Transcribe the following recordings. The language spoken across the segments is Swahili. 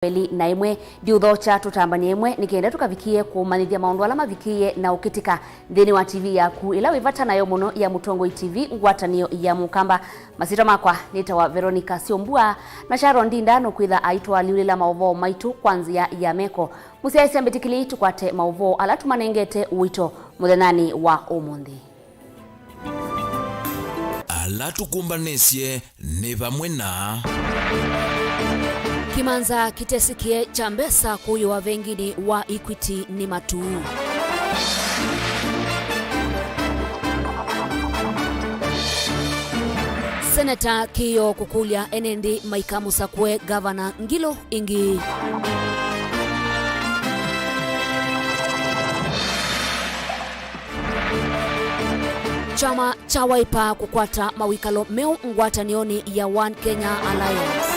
Eli na imwe diutho cha tutambanie imwe nikienda tukavikie kumanithia maundu ala mavikie na ukitika thini wa TV yaku ila wivata nayo muno ya Mutongoi TV ngwatanio ya mukamba masito makwa nitawa Veronica Siombua na Sharon Ndindano kwitha aitwali ulila mauvoo maitu kwanzia ya meko musiaisi ambetikili tukwate mauvoo ala tumanengete uito muthenani wa umundi ala tukumbanesye ni vamwe na Kimanza kitesikie cha mbesa kuyo wa vengini wa Equity ni matu. Seneta Kiyo kukulia enendi Maikamu Sakwe Gavana Ngilo Ingi. Chama cha Wiper kukwata mawikalo meu ngwatanioni ya One Kenya Alliance.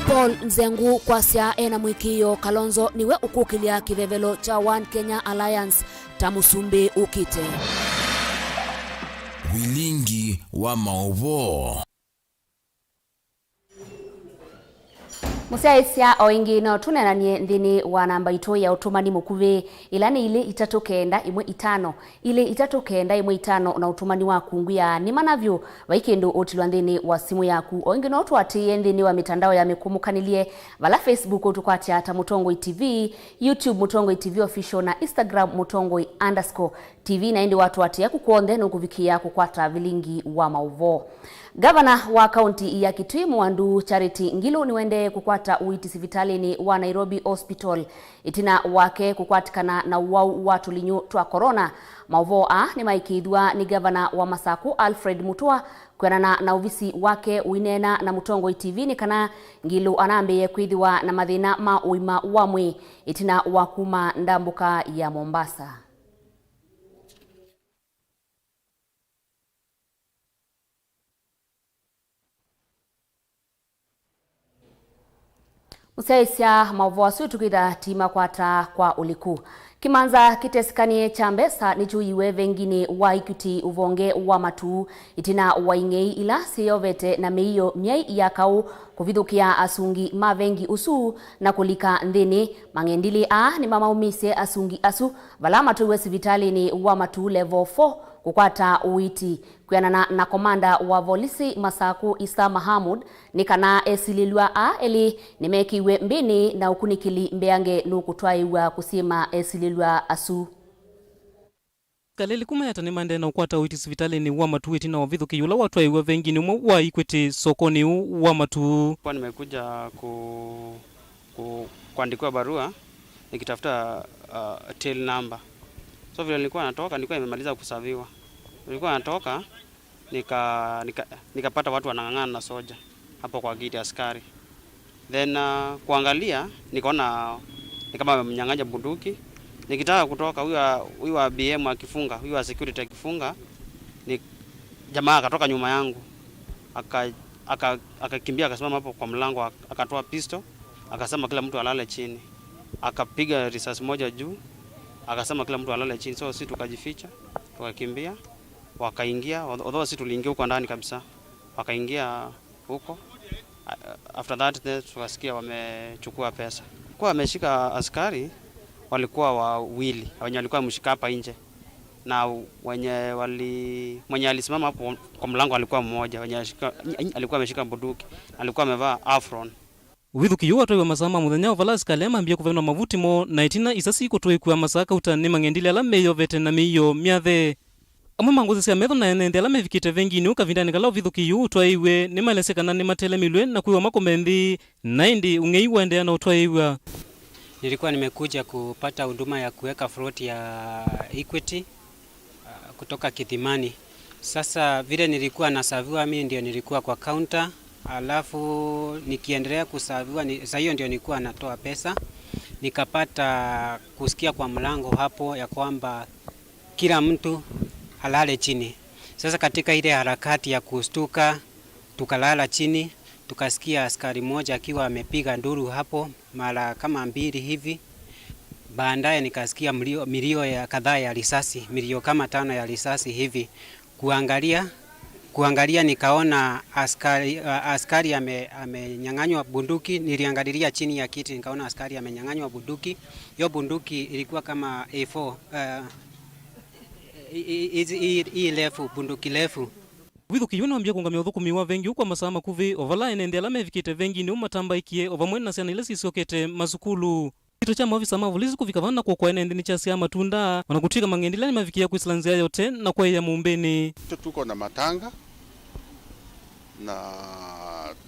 Paul Nzengu kwasya ena mwikio Kalonzo niwe ukukilia kivevelo cha One Kenya Alliance tamusumbe ukite. Vilingi wa Mauvoo Musiaisia oingi no tunenanie nthini wa namba itu ya utumani mukuve ilani ile itatokenda imwe itano ile itatokenda imwe itano na utumani wa kunguya ni manavyo vaikendo otilwa nthini wa simu yaku oingi no twatie nthini wa mitandao ya mikumukanilie vala Facebook utukwatia ata Mutongoi TV, YouTube Mutongoi TV official na Instagram Mutongoi_TV na indi watu watia kukuonde no kuvikia kukwata Vilingi wa Mauvoo. Gavana wa kaunti ya Kitui Mwandu Charity Ngilu niwende kukwata uiti sivitalini wa Nairobi Hospital itina wake kukwatikana na wau watu linyu twa corona. Mauvoo ni maikidwa ni gavana wa Masaku Alfred Mutua kwenana na uvisi wake uinena na Mutongoi TV ni kana Ngilu anambeye kwithiwa na mathina ma uima wamwe itina wakuma ndambuka ya Mombasa. Musiaisia mauvoo asu tukida tima kwata kwa uliku. Kimanza kitesikanie cha mbesa ni chuiwe vengine wa Equity uvonge wa matu itina waingei ila siyovete na meiyo miai ya kau kuvithukia asungi mavengi usu na kulika nthini mangendili ni mama umise asungi asu vala matuwe sivitali ni wa matu level 4 kukwata uiti kwianana na komanda wa polisi Masaku Isa Mahamud ni kana esililwa eli nimekiwe mbini na ukunikili mbeange nukutwaiwa kusima esililwa asu kaleli kumayata ni mande na ukwata uiti sivitali ni wa matu iti na wavithuki yula watwaiwa vengine umwe wa Equity sokoni wa matu. Kwa nimekuja kuandikwa barua nikitafuta tail number. So vile nilikuwa natoka nilikuwa nimemaliza kusaviwa. Nilikuwa natoka nikapata watu wanang'ang'ana na soja hapo kwa gate askari. Then kuangalia nikaona ni kama wamemnyang'anya bunduki. Nikitaka kutoka huyu wa BM akifunga, huyu wa security akifunga, ni jamaa akatoka nyuma yangu. Akakimbia akasimama hapo kwa mlango akatoa pistol, akasema kila mtu alale chini. Akapiga risasi moja juu. Akasema kila mtu alale chini. So sisi tukajificha, tukakimbia, wakaingia, although sisi tuliingia huko ndani kabisa. Wakaingia huko. After that tukasikia wamechukua pesa. Kwa wameshika askari walikuwa wawili, wenye walikuwa mshika hapa nje. Na mwenye alisimama hapo kwa mlango alikuwa mmoja, alikuwa ameshika bunduki, alikuwa amevaa afron. Withuki yuwa toiwa masama muthenya vala sikalema ambia kuvenwa mavuti mo na itina isasi kutoikua Masaka utani mangendili ala meyo vete na meyo miathe. Amwe manguzi sia metho na enende ala mevikite vengini ukavindani kala withuki yu utwaiwe ni malesekana ni matele milwe na kuiwa makomendi na indi ungeiwa endea na utwaiwa. Nilikuwa nimekuja kupata huduma ya kuweka float ya Equity kutoka Kithimani. Sasa vile nilikuwa nasaviwa mimi ndio nilikuwa kwa counter. Alafu nikiendelea kusaviwa sasa hiyo ndio nilikuwa natoa pesa. Nikapata kusikia kwa mlango hapo ya kwamba kila mtu halale chini. Sasa katika ile harakati ya kustuka tukalala chini, tukasikia askari mmoja akiwa amepiga nduru hapo mara kama 2 hivi. Baadaye nikasikia milio ya kadhaa ya risasi, milio kama 5 ya risasi hivi. Kuangalia kuangalia nikaona askari amenyang'anywa bunduki. Niliangalilia chini ya kiti nikaona askari amenyang'anywa bunduki. Hiyo bunduki ilikuwa kama A4 hii lefu, bunduki lefu. Withuki yuna ambia kungamia uthukumiwa vengi ukwa masaa makuvi ovala enendela mevikite vengi ni umatambaikie ovamwe na SYANA ile sisiokete masukulu. Kito cha maofisa mavulisi kufika vana kwa enendeni cha SYANA matunda wanakutika mangendila ni mavikia kuislanzia yote na kwa ya mumbeni. Tuko na matanga na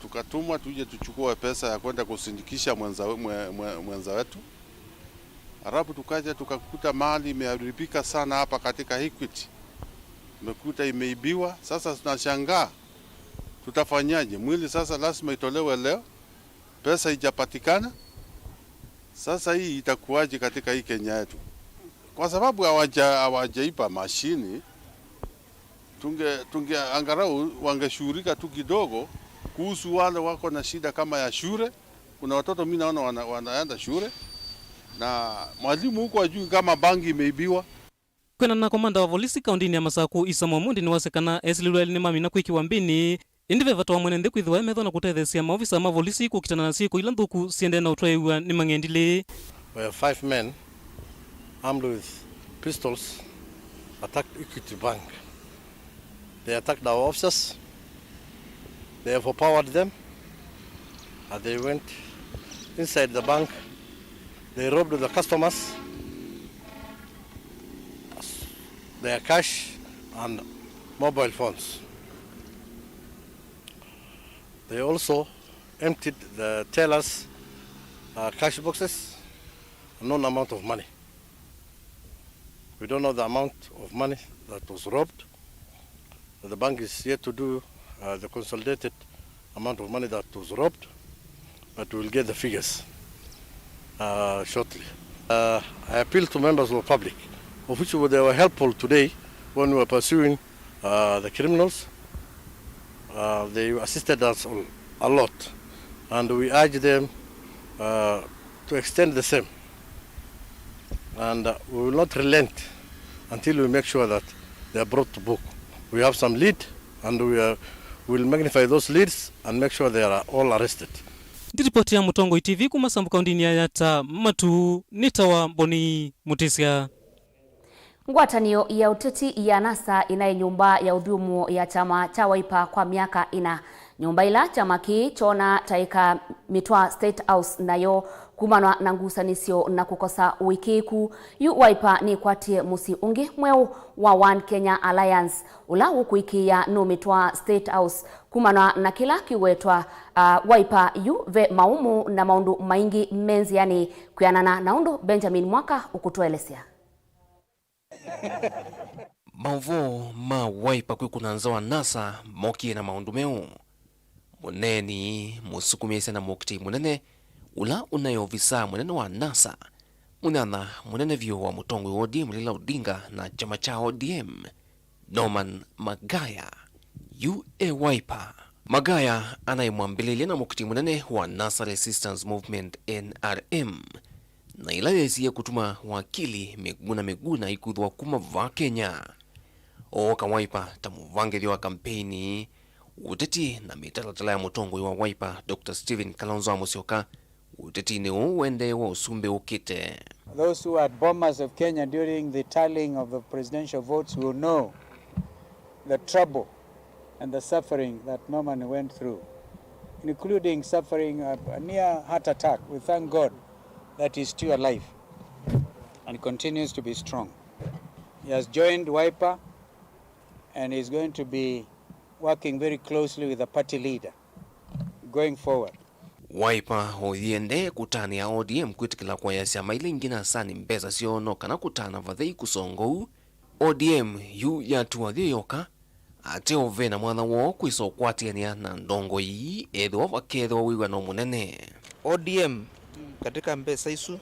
tukatumwa tuje tuchukue pesa ya kwenda kusindikisha mwenza wetu. Arabu tukaja tukakuta mali imeharibika sana hapa katika Equity. Tumekuta imeibiwa. Sasa tunashangaa tutafanyaje? Mwili sasa lazima itolewe leo, pesa haijapatikana. Sasa hii itakuwaje katika hii Kenya yetu? Kwa sababu hawajaipa mashini, tunge angalau wangeshughulika tu kidogo kuhusu wale wako na shida kama ya shule. Kuna watoto mimi naona wanaenda shule na mwalimu huko ajui kama bangi imeibiwa. Kwena na komanda wa polisi kaundini ya Masaku Isa Mwamundi ni wasekana esililweli ni mami na kuikiwa mbini indive vatu wa mwenende kuithiwa emetho na kutethesia maofisa ma polisi kukitana na siku ila nthuku siende na utwaiwa ni mangendile. Where 5 men armed with pistols attacked Equity Bank. They attacked our officers. They overpowered them. And they went inside the bank. They robbed the customers, their cash and mobile phones. They also emptied the tellers' cash boxes, a known amount of money. We don't know the amount of money that was robbed. The bank is yet to do the consolidated amount of money that was robbed, but we will get the figures shortly. I appeal to members of the public, of which they were helpful today when we were pursuing the criminals. They assisted us a lot, and we urge them to extend the same. And we will not relent until we make sure that they are brought to book. We have some lead, and we will magnify those leads and make sure they are all arrested. Ripoti ya Mutongo TV kumasambu kaundini ya Yata Matu nitawa Boni Mutisia. Ngwatanio ya uteti ya NASA inaye nyumba ya udhumu ya chama cha Wiper kwa miaka ina. Nyumba ila chama ki chona taika MUTUA State House nayo kumanwa na ngusanisio na kukosa wikiku. Wiper ni kwatie musi ungi mweu wa One Kenya Alliance ula ukuikia no MUTUA State House kumanwa na kila kiwetwa Wiper ve maumu na maundu maingi menzi yani kuyanana na undu Benjamin Mwaka ukutuelezea. Mauvoo ma Wiper kwikunanzawa NASA mokie na maundu meu muneni musukumese na mukti munene ula unayo visa munene wa NASA munana munene vyo wa mutongo wa ODM Raila Odinga na chama cha ODM Norman Magaya Wiper. Magaya anayemwambililia na mukti munene wa NASA Resistance Movement NRM na ila yesiye kutuma wakili meguna ikuthwa kuma va Kenya. Oka Wiper tamuvangethio wa kampeni uteti na mitalatala ya mutongo wa Wiper Dr. Stephen Kalonzo Musyoka uteti ni uwende wa usumbe ukite. Those who are bombers of Kenya during the tallying of the presidential votes will know the trouble and the suffering that Norman went through, including suffering a near heart attack. We thank God that he's still alive and continues to be strong. He has joined Wiper and is going to be working very closely with the party leader going forward. Wiper hoyende kutani ya ODM kwitikila kwa yasya mailingi na sani mbeza siono kana kutana vathei kusongo ODM yatuwathio yoka ate ove na mwana wo kwiso kwatiania na ndongo ii edho vakethwa wiwa no munene. ODM katika mbesa isu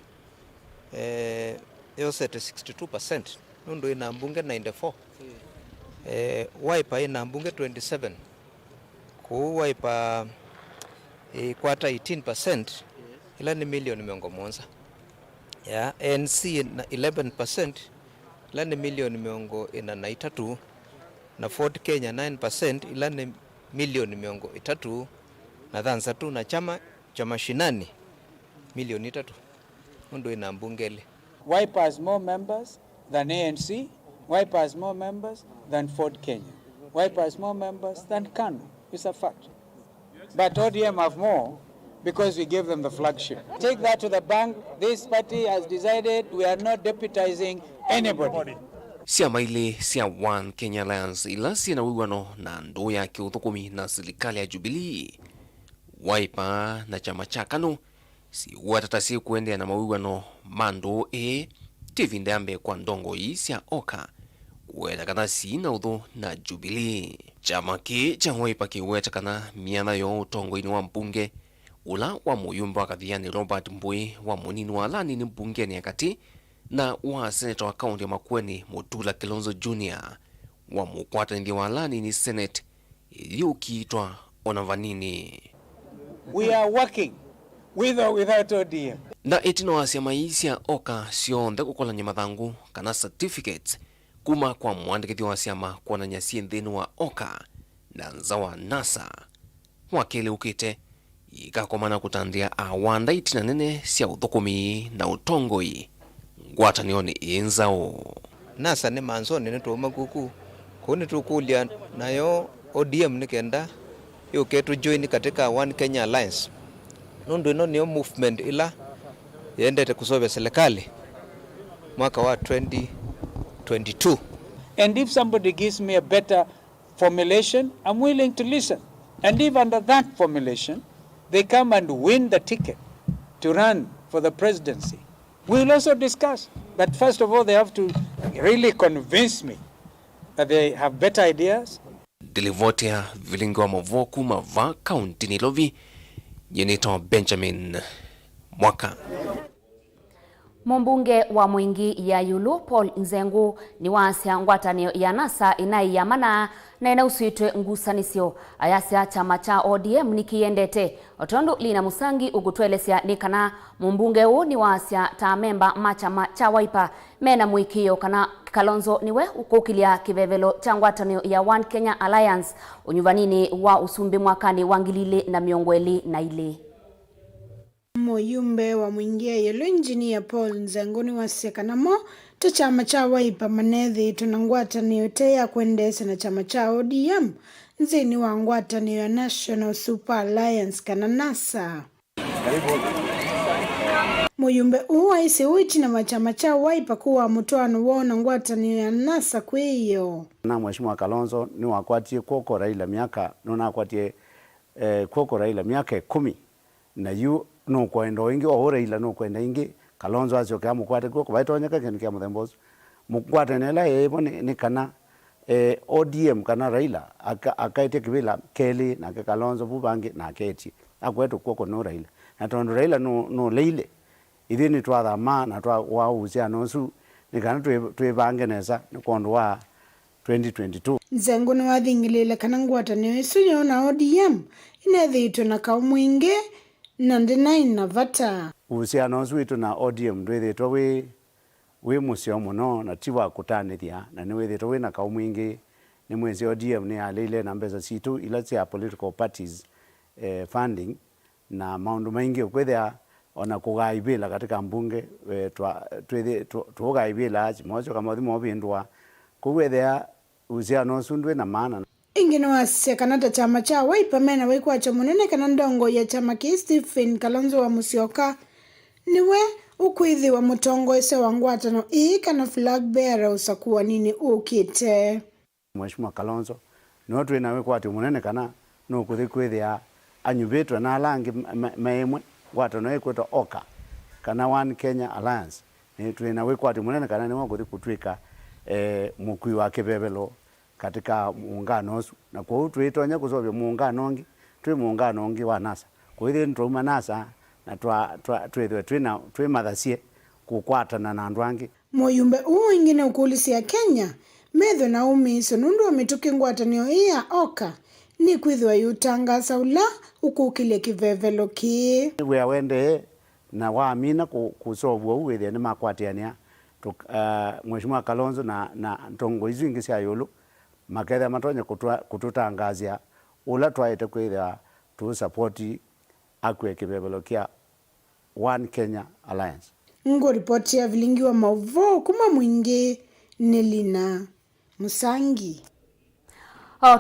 yosete 62%, nundo ina mbunge 94. Wiper ina mbunge 27. Ku Wiper kwata 18%, ila ni milioni miongo monza. Ya NC na 11%, ila ni milioni miongo ina naitatu. na Ford Kenya 9%, ila ni milioni 300 na dhansa tu, na chama cha mashinani milioni 3 ndo ina mbungele. Wiper has more members than ANC. Wiper has more members than Ford Kenya. Wiper has more members than KANU. It's a fact. But ODM have more because we gave them the flagship. Take that to the bank. This party has decided we are not deputizing anybody. Siama ile sia One Kenya Alliance ila sina wiwano na ndo ya kiuthukumi na serikali ya Jubilee. Wiper na chama cha KANU si watatasi kuendea na mawiwano mando tivinde ambe kwa ndongo isia oka kuweta kana sina udhu na Jubilee. Chama ki cha Wiper kiweta kana miana yo utongo ini wa mbunge ula wa muyumba kathiani Robert Mbui wa munini wa lani ni mbunge ni akati na wa senator wa kaunti ya Makueni Mutula KALONZO Jr. wa mukwata ndi wa lani ni Senate iliyokiitwa Onavanini. We are working with or without ODM. Na etino asia maisia oka sionde kukola nyamathangu kana certificates kuma kwa mwandikithi wa siama kwa nanyasi nthini wa oka na nzawa NASA. Wakili ukite ikakomana kutandia awanda itina nene sia uthukumi na utongoi ngwatanioni inzao. NASA ni manzoni ni tuuma kuku kuni tukulia nayo ODM nikenda yuketu join katika One Kenya Alliance. Nundu ino niyo movement ila yendete kusobe serikali mwaka wa 2022. And if somebody gives me a better formulation, I'm willing to listen. And if under that formulation, they come and win the ticket to run for the presidency, we'll also discuss. But first of all, they have to really convince me that they have better ideas. Dilivotia Vilingi wa Mauvoo kumava kaunti nilovi yenito Benjamin Mwaka. Mbunge wa Mwingi ya Yulu Paul Nzengu ni wasia ngwatanio ya NASA inaiyamana na inausitwe ngusanisio ayasia chama cha ODM nikiendete otondo lina musangi ugutwelesya nikana mbunge huu ni wasia ta memba machama cha Wiper mena mwikio kana KALONZO niwe ukokilia kivevelo cha ngwatanio ya One Kenya Alliance unyuvanini wa usumbi mwakani wangilile na miongweli na ile. Muyumbe wa Mwingi ya Yulu Engineer Paul Nzengu ni wasiakanamo to chama cha Wiper manethi tunangwatanio yote ya kuendesa na chama cha ODM nzini wa ngwatanio ya National Super Alliance kana NASA. Muyumbe uwa isi uichi na chama cha Wiper kuwa mutuano wona ngwatanio ya NASA kwiyo. Na Mheshimiwa KALONZO ni wakwatie koko RAILA miaka nuna kwatie koko RAILA miaka 10 na yu no kwendo ingi o RAILA no kwenda ingi KALONZO asyo kya mukwate koko baitonyeka kenu kya muthembozo mukwate nela ebo ni kana ODM kana RAILA akaite kibila keli na KALONZO bubangi na keti akwetu koko no RAILA na tondo RAILA no leile idini twatha ma na twa wa uzia no su ni kana twebange nesa ni kondo wa 2022. Nzengu ni wathingilile kana ngwatanio isu yona ODM inethitwe na kaumwingi na ndinaini na vata. Uhusiano wetu na ODM ndwithitwe wi musio muno na tiwa kutanithia na ni withitwe wina kaumwingi ni mwezi ODM ni alile na mbeza situ ila cia political parties funding na maundu maingi ukwithia ona kugaibila katika mbunge tugaibila mojo kama thimo bindwa kuwethia uhusiano sundwe na maana. Ingi no asia kanata chama cha Wiper mena WIKWATYO munene kana ndongo ya chama ki Stephen KALONZO wa Musyoka niwe ukwithi wa mutongo ese wa ngwatano kana flag bearer usakuwa nini ukite. Mheshimiwa KALONZO no twina WIKWATYO munene kana no kuthikuithia anyubitwe na alangi maemwe ngwatano ekwetwa oka kana One Kenya Alliance ni twina WIKWATYO munene kana niwe kuthikutwika mukui wa kibebelo katika muungano usu na kwa hiyo tuitonya kusobya muungano ngi twi muungano ngi wa NASA kwa hiyo ntuma NASA na twi mathasie kukwatana na andu angi. Muyumbe uo ingine ukulisia Kenya metho na umiso nundu wa mituki ngwatanio ya oka ni kwithwa yutangasa ula ukukile kivevelo ki we wende na waamina kusobwa uwithia ni makwatiania Mheshimiwa KALONZO na ntongo izu ingi cia Yulu maketha matonye kututangazia ula twaite kwithia tu support akwe kibebelo kia One Kenya Alliance. Ngo ripoti ya Vilingi wa Mauvoo kuma mwingi Nelina Musangi.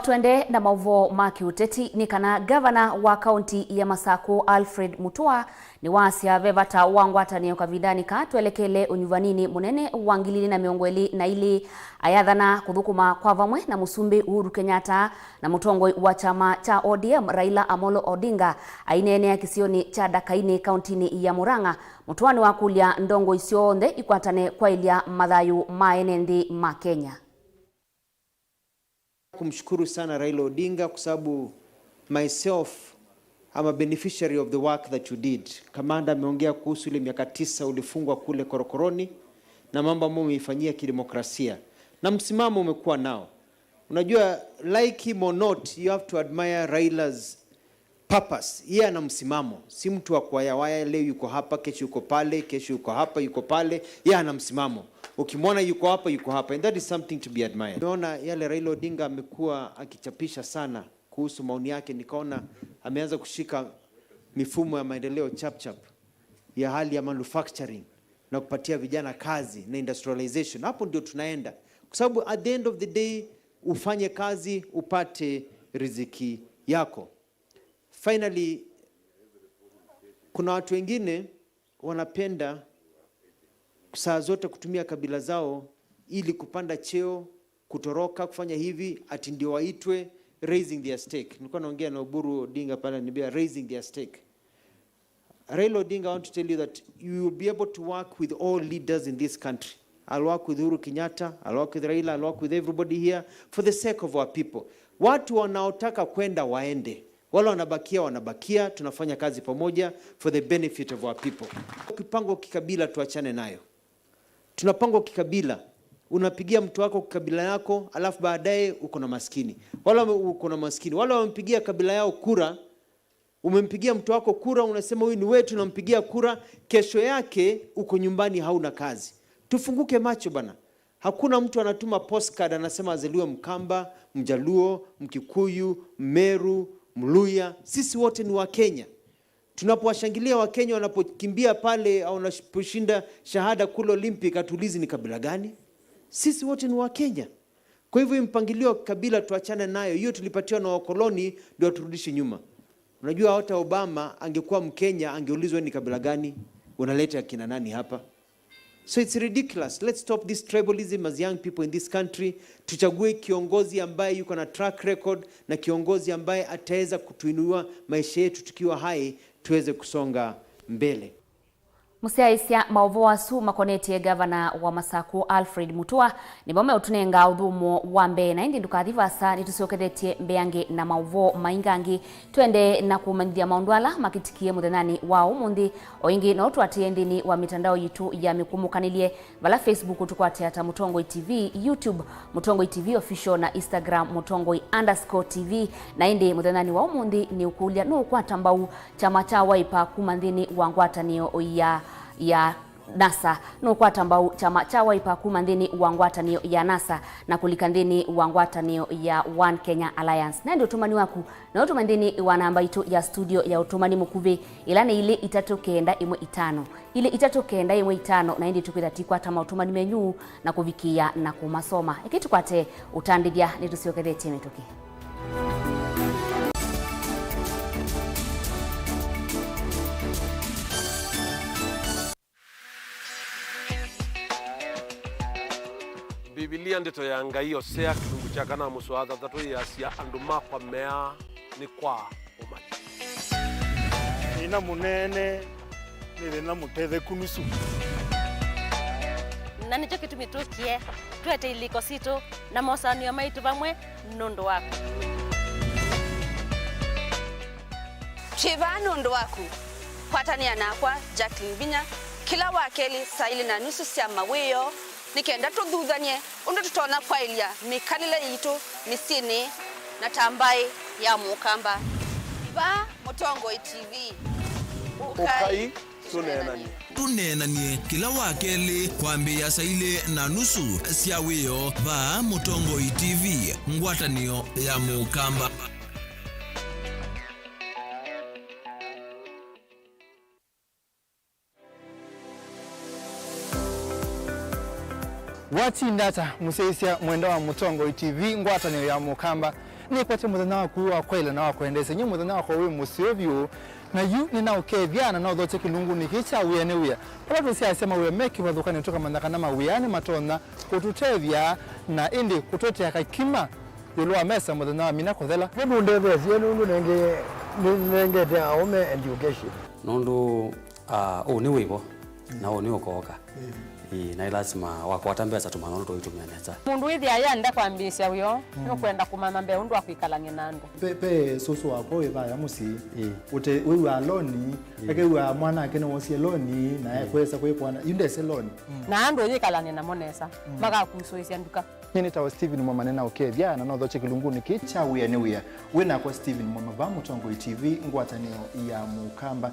Tuende na Mauvoo makiuteti ni kana gavana wa kaunti ya Masako Alfred Mutua ni wasia vevata wangwatanio kavidani ka tuelekele unyuvanini munene wangilili na miongweli na ili ayathana kuthukuma kwa vamwe na musumbi Uhuru Kenyatta na mutongoi wa chama cha ODM Raila Amolo Odinga ainene ya kisioni cha Dakaini kauntini ya Murang'a. Mutua ni wakulia ndongo isionthe ikwatane kwa ilia mathayu maenendi ma Kenya. Kumshukuru sana Raila Odinga kwa sababu myself I'm a beneficiary of the work that you did. Kamanda ameongea kuhusu ile miaka 9 ulifungwa kule korokoroni na mambo ambayo umeifanyia kidemokrasia. Na msimamo umekuwa nao. Unajua like him or not you have to admire Raila's purpose. Yeye ana msimamo. Si mtu wa kuwayawaya leo yuko hapa, kesho yuko pale, kesho yuko hapa, yuko pale. Yeye ana msimamo. Ukimwona yuko hapa, yuko hapa. And that is something to be admired. Naona yale Raila Odinga amekuwa akichapisha sana kuhusu maoni yake, nikaona ameanza kushika mifumo ya maendeleo chap ya hali ya manufacturing na kupatia vijana kazi na industrialization. Hapo ndio tunaenda. Kwa sababu at the end of the day ufanye kazi upate riziki yako. Finally, kuna watu wengine wanapenda saa zote kutumia kabila zao ili kupanda cheo, kutoroka, kufanya hivi ati ndio waitwe raising their stake. Nilikuwa naongea na Uhuru Odinga pale niambia raising their stake. Raila Odinga, I want to tell you that you will be able to work with all leaders in this country. I'll work with Uhuru Kenyatta, I'll work with Raila, I'll work with everybody here for the sake of our people. Watu wanaotaka kwenda waende. Wale wanabakia, tunafanya kazi pamoja for the benefit of our people. Kipango kikabila tuachane nayo. Tunapangwa kikabila. Unapigia mtu wako kabila yako, alafu baadaye uko na maskini. Wala uko na maskini. Wala wampigia kabila yao kura, umempigia mtu wako kura, unasema huyu ni wetu, unampigia kura, kesho yake uko nyumbani hauna kazi. Tufunguke macho bana. Hakuna mtu anatuma postcard anasema azaliwe Mkamba, Mjaluo, Mkikuyu, Meru, Mluya. Sisi wote ni wa Kenya. Tunapowashangilia wa Kenya wanapokimbia pale au wanaposhinda shahada kule Olympic, atulizi ni kabila gani? Sisi wote ni wa Kenya. Kwa hivyo mpangilio kabila tuachane nayo. Hiyo tulipatiwa na wakoloni ndio turudishe nyuma. Unajua hata Obama angekuwa Mkenya angeulizwa ni kabila gani? Unaleta kina nani hapa? So it's ridiculous. Let's stop this tribalism as young people in this country. Tuchague kiongozi ambaye yuko na track record na kiongozi ambaye ataweza kutuinua maisha yetu tukiwa hai tuweze kusonga mbele. Musiaisia Mauvoo asu makonetie gavana wa Masako Alfred Mutua ni bome utunenga udhumo wa mbe na indi ndukathivasa nitusiokethetie mbeange na Mauvoo maingangi twende na kumandhia maundwala makitikie muthenani wa umundi oingi na utwatie ndini wa mitandao yitu ya mikumukanilye vala Facebook tukwate ata Mutongoi TV, YouTube Mutongoi TV official na Instagram Mutongoi_TV na indi muthenani wa umundi ni ukulia no kwata mbau chama cha Wiper kumandhini wa ngwatanio ya NASA no kwata mbau chama cha Wiper kumandhini wa ngwatanio ya NASA na kulikandhini wa ngwatanio ya One Kenya Alliance. Na ndio utumani waku na utumandhini wa namba itu ya studio ya utumani mukuve ilane ile itatokenda imwe itano ile itatokenda imwe itano na indi tukwithatikwa tama utumani menyu na kuvikia na kumasoma ikitukwate utandithia nitusiokethetie mituki. Biblia ndito ya ngai osea kilungu cha kana muswatha tatu ya sia andu makwa mea ni kwa umali ina munene ni na muthethe kunusu na nicho kitu mitukie twete iliko sito na mosanio maitu vamwe nondo wako Chiva nondo wako kwatania nakwa Jacqueline Binya kila wakeli saili na nusu sia mawiyo nikenda tuthuthanie undu tutona kwailia mikanile yitu misini na tambai ya mukamba va Mutongoi TV ukai tunenanie kila wakeli kwambia saile na nusu sia wiyo va Mutongo TV ngwatanio ya mukamba. Wati ndata museisia mwendo wa Mutongo TV ngwatanio ya mukamba ni kwate muthenya wa kuwa kwela na wa kuendesa nyi muthenya wa kwa musyovyo na yu ni na ukevyana na udhoche kilungu nikicha uyane uya pala tusiasema uya meki wadhukani utoka mandakana mawiyane matona kututevya na indi kutotea kakima yuluwa mesa muthenya wa mina kuthela nibu ndevesi nundu nenge te aume education nundu ni wibo na ni ukoka na lazima wakwatambia za tumanono tuitumia neza mundu ithi ayanda kwambisha uyo no kwenda kumama mbe undu akwikalanye nando pe soso wako ibaya musi ute wewe aloni ake wewe mwana ake no wosi aloni na kwesa kwepwana yunde seloni na ando yikalanye na monesa maka kusoisia nduka nyini tawa Steven mwa manena ukevya na nodhoche kilunguni kicha uya ni uya wena kwa Steven mwa va Mutongo TV ngwatanio ya mukamba.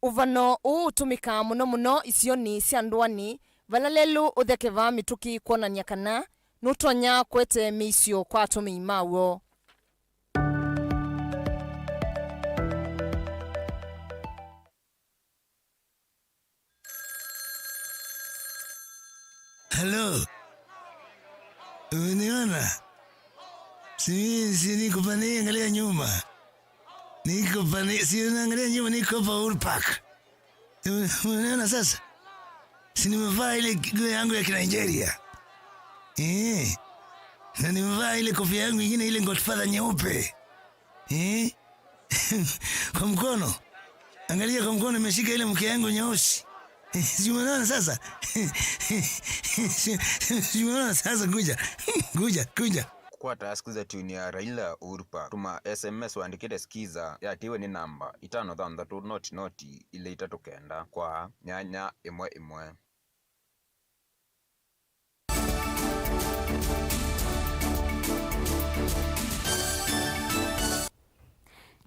Uvano utumika muno isioni cia ndwani valalelu uthekeva mituki kuonania kana nutonya kwete MUISYO kwa atumi mawo. Hello. Uniona? Si niko pani angalia nyuma. Niko pani, si unaangalia nyuma niko pa Uhuru Park. Unaona sasa? Si nimevaa ile nguo yangu ya Nigeria. Na nimevaa ile kofia yangu nyingine ile Godfather nyeupe. Kwa mkono. Angalia kwa mkono nimeshika ile mke yangu nyeusi. Si unaona sasa? Si unaona sasa kuja. Kwa taskiza tuni ya Raila Uhuru Park. Tuma SMS waandikite skiza ya tiwe ni namba 533 ile itatokenda kwa nyanya imwe.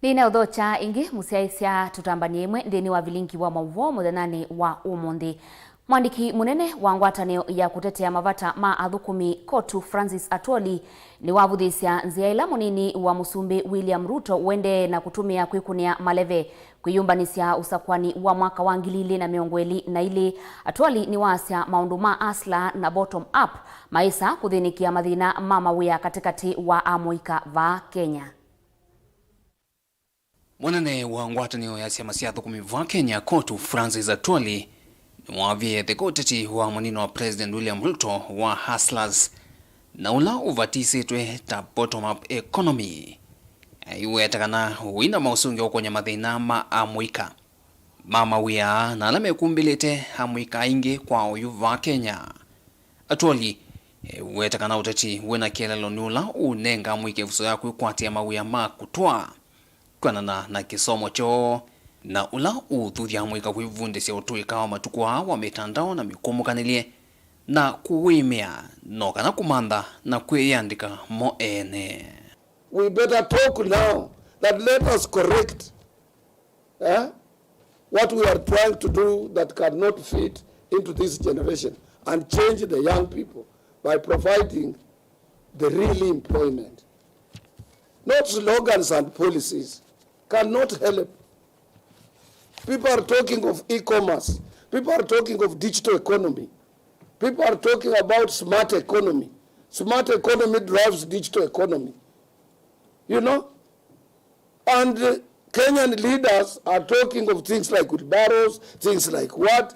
Nina udhocha ingi musiaisia tutambanie imwe ndeni wa Vilingi wa Mauvoo muthenani wa umundi. Mwandiki munene wa ngwatanio ya kutetea mavata ma athukumi kotu Francis Atwoli ni wavuthisia nzia ila munini wa musumbi William Ruto wende na kutumia kwikunia maleve kwiyumbanisya usakwani wa mwaka wa 2020 na ili Atwoli ni wasya maundu ma asla na bottom up maisa kuthinikia mathina mawia katikati wa amoika va Kenya. Mwanane wa ngwatanio ya siama cia athukumi va Kenya kotu Francis Atwoli mwavie thekoteti wa mwanino wa President William Ruto wa hustlers na ula uvatisitwe ta bottom up economy iwe atakana wina mausungi okonya mathina ma amwika mama wia na alame kumbilete amwika ingi kwa uyu va Kenya. Atwoli wetakana utati wena kielelo nula unenga amwike vuso ya kuikwatia mawia ma kutwa kwanana na kisomo cho na ula uthuthia mwika kwivundisya utuika wa matukwa wa mitandao na mikumukanilie na kuwimia no kana kumanda na kwiyandika mo ene. We better talk now that let us correct what we are trying to do that cannot fit into this generation and change the young people by providing the real employment. Not slogans and policies cannot help. People are talking of e-commerce. People are talking of digital economy. People are talking about smart economy. Smart economy drives digital economy. You know? And Kenyan leaders are talking of things like wheelbarrows, things like what?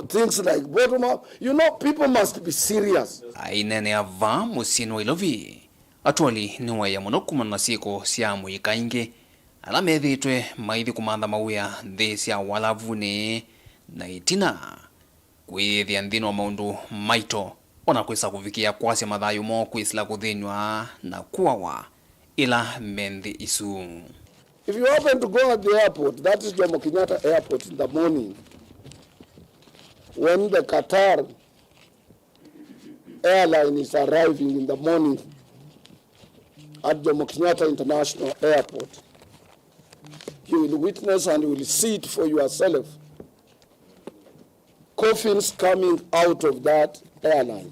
things like bottom up. You know, people must be serious. Ainene ava musino ilovi. Atwoli niwa ya monokuma na siko siya MUIKAINGE. Ala methitwe maithi kumantha mawia nthi sia walavune na itina. Kwithia nthino maundu maito. Ona kwisa kuvikia kwasya mathayo mo kwisila kuthinywa na kuwawa ila menthi isu. If you happen to go at the airport, that is Jomo Kenyatta Airport in the morning, when the Qatar airline is arriving in the morning at Jomo Kenyatta International Airport, you will witness and you will see it for yourself, coffins coming out of that airline.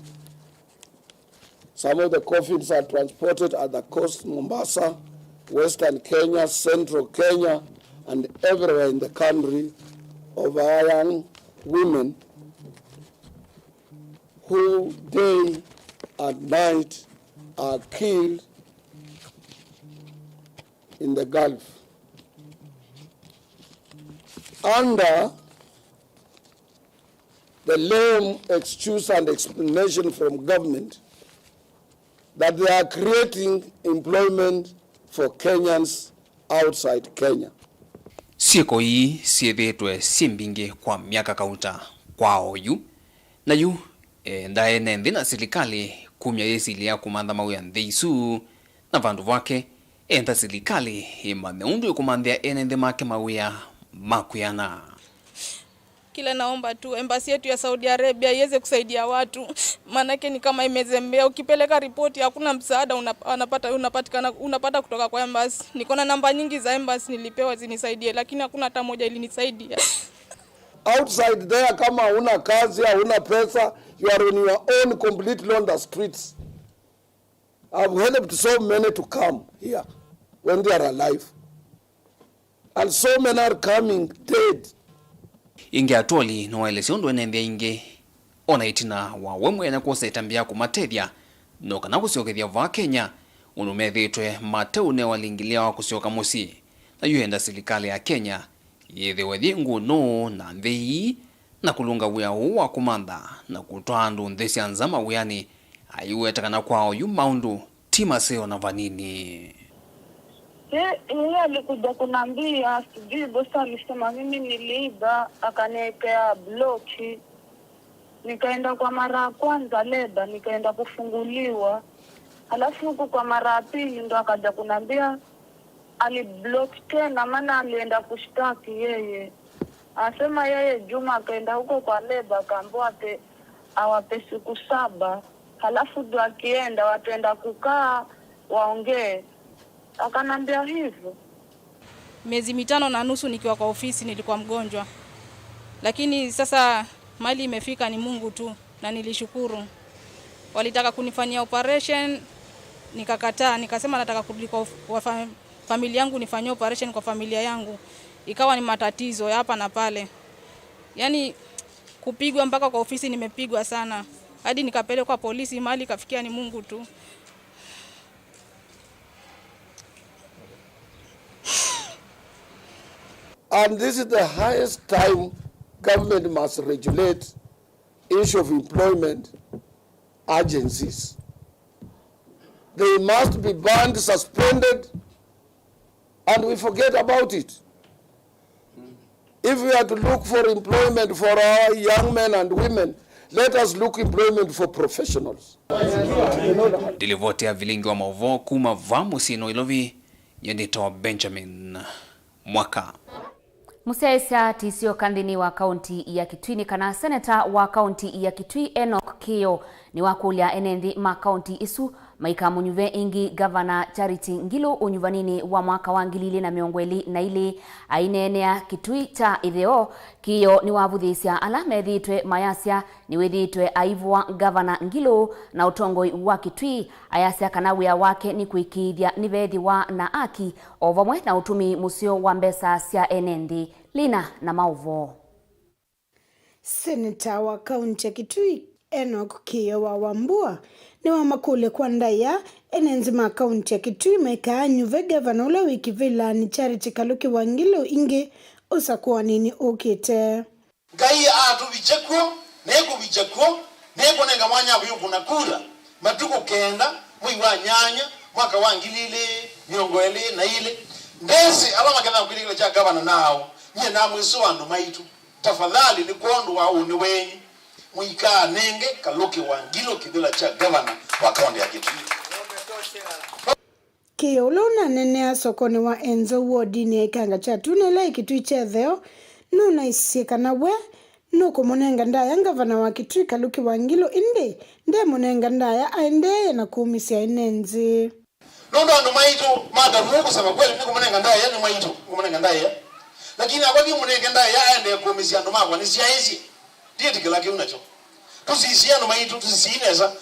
Some of the coffins are transported at the coast, Mombasa, Western Kenya, Central Kenya, and everywhere in the country, of our young women who day and night are killed in the Gulf under the lame excuse and explanation from government that they are creating employment for Kenyans outside Kenya. Sieko hii siethitwe simbingi kwa miaka kauta kwao yu na yu ndaene nthi na serikali kumya yesilia kumantha mawia nthi isu na vandu vake enta serikali imameundu ikumanthia ene nthi make mawia makuyana. Kila naomba tu embassy yetu ya Saudi Arabia iweze kusaidia watu, manake ni kama imezembea. Ukipeleka ripoti hakuna msaada unapata kutoka kwa embassy. Niko na namba nyingi za embassy nilipewa zinisaidie, lakini hakuna hata moja ilinisaidia. Outside there, kama huna kazi, huna pesa, you are on your own completely on the streets. I've helped so many to come here when they are alive, and so many are coming dead. Inge atwoli no elesio ndo enende inge ona itina wa wemwe na kosa itambia kumatethia no kana kusiokethia va Kenya unumethitwe mateu ne walingilia wa kusioka musi na yuenda serikali ya Kenya yethiwe thingu no na nthi na kulunga wia wa kumantha na kutwandu nthi cia nzama wiani ayuetakana kwao yu maundu timaseo na vanini. Yeye alikuja kunambia sijui bosi alisema mimi niliiba akaniwekea bloki. Nikaenda kwa mara ya kwanza leba nikaenda kufunguliwa. Halafu huko kwa mara ya pili ndo akaja kunambia aliblock tena maana alienda kushtaki yeye. Anasema yeye Juma akaenda huko kwa leba akaambiwa awape siku 7. Halafu ndo akienda wataenda kukaa waongee. Akanambia hivyo. Miezi 5.5 nikiwa kwa ofisi nilikuwa mgonjwa. Lakini sasa mali imefika ni Mungu tu na nilishukuru. Walitaka kunifanyia operation nikakataa, nikasema nataka kurudi kwa familia yangu nifanyie operation kwa familia yangu. Ikawa ni matatizo ya hapa na pale. Yaani kupigwa mpaka kwa ofisi nimepigwa sana. Hadi nikapelekwa polisi mali kafikia ni Mungu tu. And this is the highest time government must regulate issue of employment agencies. They must be banned, suspended, and we forget about it. If we are to look for employment for our young men and women, let us look employment for professionals. Dilivotea Vilingi wa Mauvoo kuma vamusino ilovi yendito Benjamin Mwaka. Musiaisa tisio kandini wa kaunti ya Kitui ni kana seneta wa kaunti ya Kitui Enoch Kio ni wakulia enendi ma kaunti isu maika munyuve ingi Governor Charity Ngilu unyuvanini wa mwaka wa 2020 na ile ainenea Kitui cha itheo. Kio ni wavuthisia ala methitwe mayasya ni wethitwe aivwa Governor Ngilu na utongoi wa Kitui ayasya kana wia wake ni kuikithia ni vethiwa na aki ovamwe na utumi musio wa mbesa cia enendi. Lina na Mauvoo. Seneta wa kaunti ya Kitui Enoch Kio wa Wambua ni wa makule kwa ndaya enenzima kaunti ya Kitui meka nyuve Governor ula wiki Vilani Charity Kaluki wa Ngilu ingi usakuwa nini ukite. ngai atu bichekwo nego bichekwo nego nenga mwanya kuyukuna kula matuko kenda mwi wa nyanya mwaka wa ngilile nyongwele na ile ndese alama kana kile cha gavana nao nye na mwiso andu maitu tafadhali ni kondo wa uni wenyi mwika nenge kaloke wangilo kidela cha gavana wa kaunti ya Kitui. Kiolona nene sokoni wa Enzo wodini ekanga cha tunela Kitui chetheo nuna isiekana we nuko munenga ndaya gavana wa Kitui Kaluki Wangilo inde nde munenga ndaya aende na kumisia inenzi nondo andu maitu mada Mungu sema kweli niko munenga ndaya ni maitu munenga ndaya lakini abadi munenga ndaya aende kumisia andu makwa ni sia hizi ndiye tikilaki unacho tusisia andu maitu tusisineza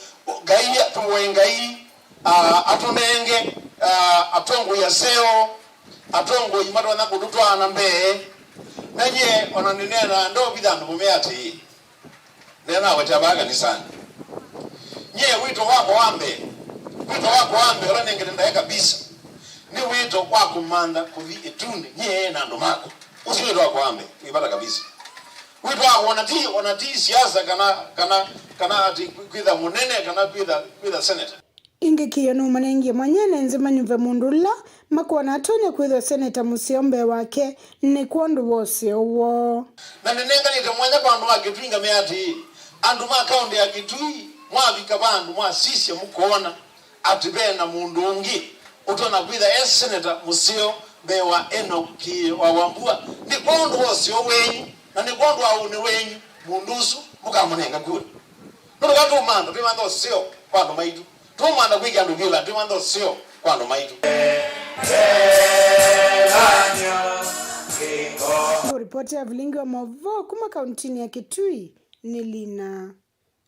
gaia tumwengai atunenge atongo ya seo atongo imato na kudutwa na mbe nanye onanenena ndo bidhandu mumeati nena wachabaga ni sana nye wito wako wambe oranengetenda kabisa ni wito wako manda kuvi etune nye na ndo mako usi wito wako wambe ibada kabisa wito wako onati siasa kana ati kwitha munene kana kwitha senator ingekiyo numanengie mwanyene nzima nyuve mundula makuona atonya kwitha senator musiombe wake ni kuondu wose uwo na nenenga nite mwanya kwa andu wa Kitui ngameati andu ma kaunti ya Kitui mwavika bandu mwa sisi mukona atibena mundu ungi utona kwitha senator musio bewa enoki wa Wambua ni kuondu wose wenyu na ni kuondu wa uni wenyu mundusu mukamunenga kule nuko katumanda timando sio kwa ndo maitu tumanda kwika ndo vila timando sio kwa ndo maitu ripoti ya Vilingi wa Mauvoo kuma kauntini ya Kitui ni Lina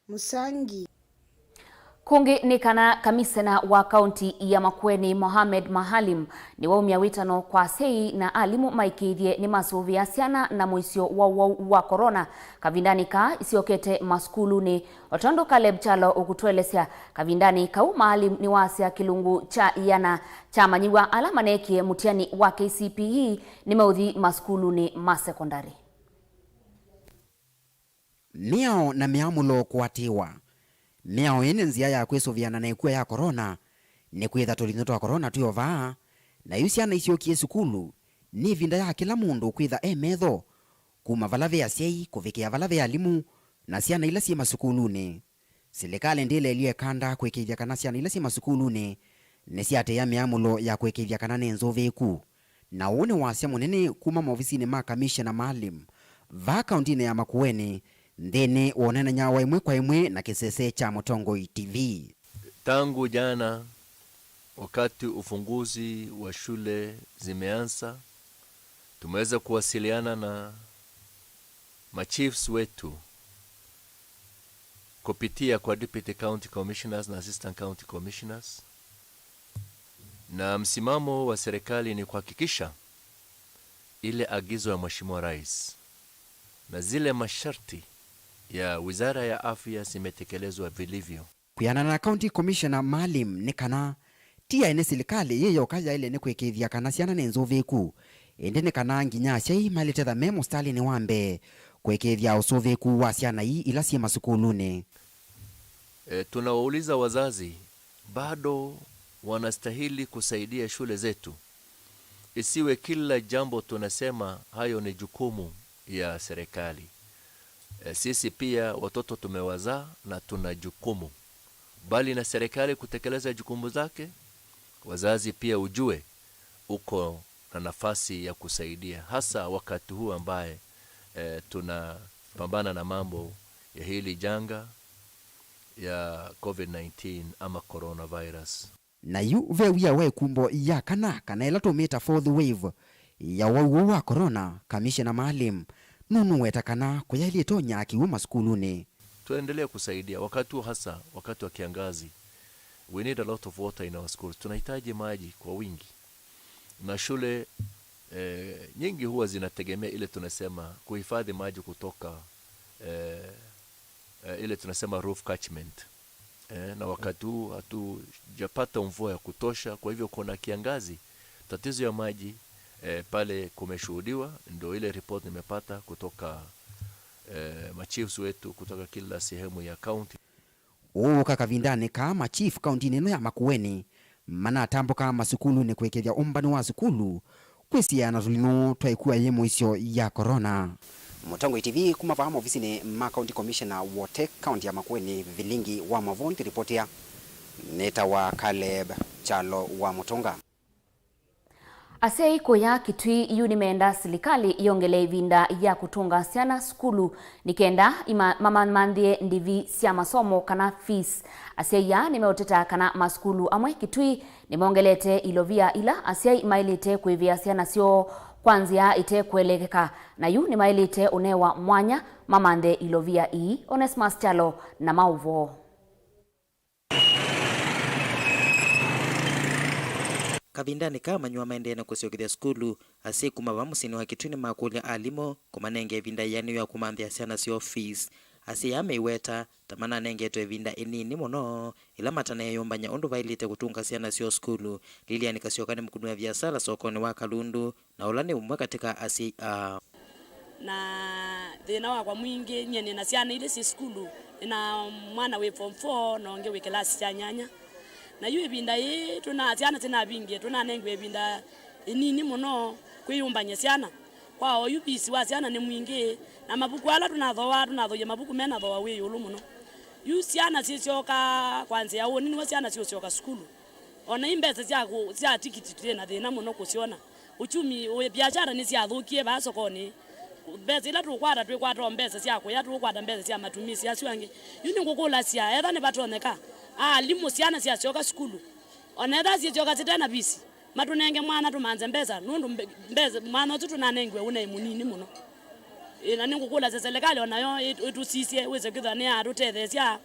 Musangi. Kungi ni kana kamisena wa kaunti ya Makueni Mohamed Mahalim ni waumia witano kwa sei na alimu maikithie ni masuvi ya SYANA na MUISYO wa corona kavindani ka isiokete maskulu ni otondo Caleb Chalo ukutwelesya kavindani kau Mahalim ni wasya kilungu cha yana cha manyiwa alama nekie mutiani wa KCPE ni maudhi maskulu ni masekondari miao na miamulo kuatiwa miao ene nzia ya kwesoviana na ikuwa ya corona ni kwitha tulino twa corona tuyovaa na yusiana isiokie sukulu ni vinda ya kila mundu kwitha emetho kuma valave ya sei kuvikia valave ya limu na SYANA ila si masukuluni serikali ndile iliyekanda kwekithia kana SYANA ila si masukuluni ni siate ya miamulo ya kwekithia kana nenzo veku na une wasya munene kuma maofisini ma kamishna Mahalim va kauntini ya Makueni ndene wonena nyawa imwe kwa imwe na kisese cha Mutongoi TV. Tangu jana wakati ufunguzi wa shule zimeanza, tumeweza kuwasiliana na machiefs wetu kupitia kwa deputy county commissioners na assistant county commissioners, na msimamo wa serikali ni kuhakikisha ile agizo ya Mheshimiwa Rais na zile masharti ya Wizara ya Afya zimetekelezwa vilivyo. Kuyana na county commissioner Mahalim ni kana tia ene serikali yeyo kaya ile ne kwekithia kana SYANA nenzo veku ende ne kana nginya shei maletetha memo Stalin wambe kwekithia usoveku wa SYANA hii ila si masukuluni. Tunawauliza wazazi bado wanastahili kusaidia shule zetu. Isiwe kila jambo tunasema hayo ni jukumu ya serikali. Sisi pia watoto tumewazaa na tuna jukumu. Bali na serikali kutekeleza jukumu zake, wazazi pia ujue uko na nafasi ya kusaidia. Hasa wakati huu ambaye tunapambana na mambo ya hili janga ya COVID-19 ama coronavirus. Na yu vewia we kumbo ya kana ela tumita fourth wave ya wa corona kamishna Mahalim nunu wetakana kuyaili tonya akiwa maskuluni. Tuendelee kusaidia wakati hasa wakati wa kiangazi. We need a lot of water in our schools. Tunahitaji maji kwa wingi. Na shule nyingi huwa zinategemea ile tunasema kuhifadhi maji kutoka ile tunasema roof catchment. Na wakati huu hatujapata mvua ya kutosha, kwa hivyo kuna kiangazi. Tatizo ya maji pale kumeshuhudiwa, ndio ile report nimepata kutoka machiefs wetu kutoka kila sehemu ya county. Kakavindane kama chief county neno ya Makueni mana tambo kama sukulu ni kwekevya umbani wa sukulu kwesiana tulino twaikuwa ye MUISYO ya corona. Mutongo TV kumafahamu ofisini ma county commissioner wote county ya Makueni Vilingi wa Mauvoo reporter neta wa Caleb Chalo wa Mutonga. Asei koya kitui yunimeenda serikali iongele ivinda ya kutunga SYANA SUKULU nikenda mama mandie ndivi sia masomo kana fees. Asei ya nimeoteta kana masukulu amwe kitui nimeongelete ilovia ila asei mailite kuivia SYANA sio kwanzia ite kuelekeka na yu nimailite unewa mwanya mamande ilovia Onesmus Chalo na Mauvoo. Kavindani kama nyua maendena kusiokithia skulu asiku mavamusini wa kituni makulia alimo kumanenge vinda yani ya kumanthia SYANA sio fees asi ameiweta tamana nenge to vinda inini muno ila matana yombanya undu vailite kutunga SYANA sio skulu Lilian Kasioka ni mkunu ya biashara sokoni wa Kalundu na ulani umwe katika asi na thina wa kwa mwingi nyene na SYANA ile si skulu ina mwana we form 4 na onge we class ya nyanya na yu ibinda ye tuna SYANA tena bingi tuna nengwe ibinda inini muno kwiyumbanya SYANA kwa oyubisi wa SYANA ni mwingi na mabuku ala tunathoya mabuku mena thoa we yulu muno yu SYANA sioka kwanza ya woni ni SYANA sioka skulu ona imbeza cia tikiti tena thina muno kusiona uchumi we biashara ni cia thukie ba sokoni beza ila tukwata mbeza cia ko ya tukwata mbeza cia matumisi acio ange yu ni ngukula cia etha ni batoneka limu SYANA cia sioka skulu ona etha cia sioka tena bisi matunenge mwana tumanze mbeza nundu mbeza mwana tu tunanengwe une munini muno ina ningukula serikali onayo itusisie weze kithane arutethecia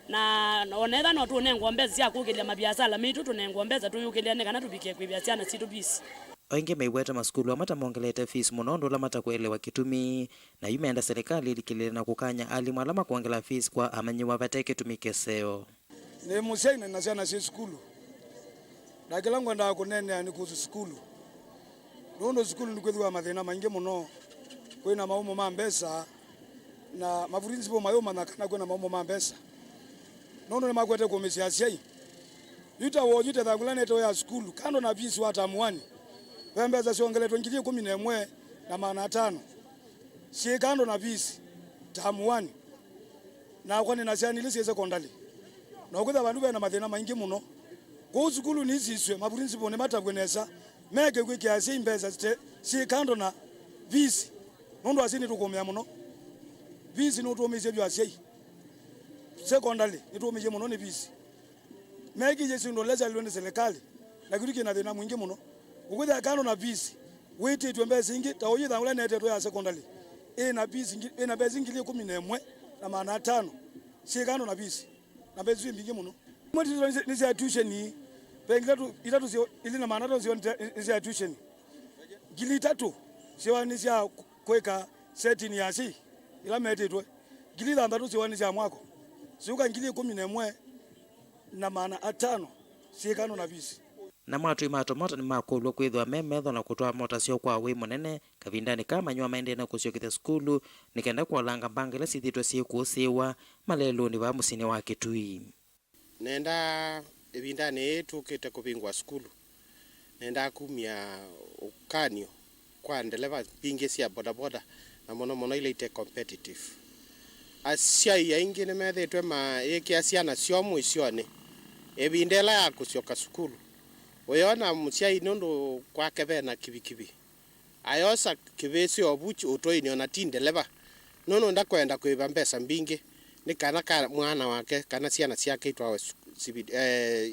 na onetha no tunengwa mbeza cia kugilia mabiashara mitu tunengwa mbeza tuyukilia ne kana tubikie kwibia SYANA situ bisi oinge meiweta maskulu amata mongelete fees munondo la mata kuelewa kitumi na yumeenda serikali ilikile na kukanya alimu alama kuongela fees kwa amanyiwa vateke tumikeseo ne musaina na SYANA si skulu na kila ngwenda kunene ani kuzu skulu nondo skulu nikwethwa mathina maingi muno kwina maumo ma mbesa na mavurinzipo mayoma na kana kwina maumo ma mbesa nondo nimakwete kumisia sei yuta wojite thangulane to ya skulu kando na visi watamuani pembeza siongeletwe ngili 11 na maana 5 si kando na visi tamuani na kwani na SYANA ile secondary na ukutha bandu bena mathina maingi muno ko skulu ni ziswe mavurinzipo ne matagwenesa mege kwikia si mbeza si kando na visi nondo asini tukomya muno visi no tuomize bya sei secondary nituomize muno ni visi mege je sindo leza lwende serikali na kitu kina thina mwingi muno ukutha kando na visi witi twembe zingi taoyi thangula nete to ya secondary na visi na bezi ngili 11 na maana 5 si kando na visi na bezi mbingi muno mwiti ni za tuition ni pengine tu itatu sio ili na maana sio ni za tuition ngili 3 sio ni za kweka setini ya si ila metetwe ngili 3 sio ni za mwako siuka ngili 11 na maana 5 si kando na visi na matu imatomota ni makulwa kwithwa memetho na kutoa mota sio kwa wi munene kavindani kama nyua maendena kusiokitha skulu nikenda kuolanga mbangile sithitwe siikusiwa malelo ni va musini wa kitui nenda ibindani tukite kubingwa skulu nenda kumia ukanio kwa ndeleva pingi cia bodaboda na mono ile ite competitive asia ya ingine methetwe ma ikia SYANA sio MUISYO ni ebindela ya kusioka skulu oyona muciai nondo kwa kebena kibikibi ayosa kibesi obuchi utoini ona tindeleva nono ndakwenda kuiba mbesa mbingi ni kana ka mwana wake kana SYANA ciake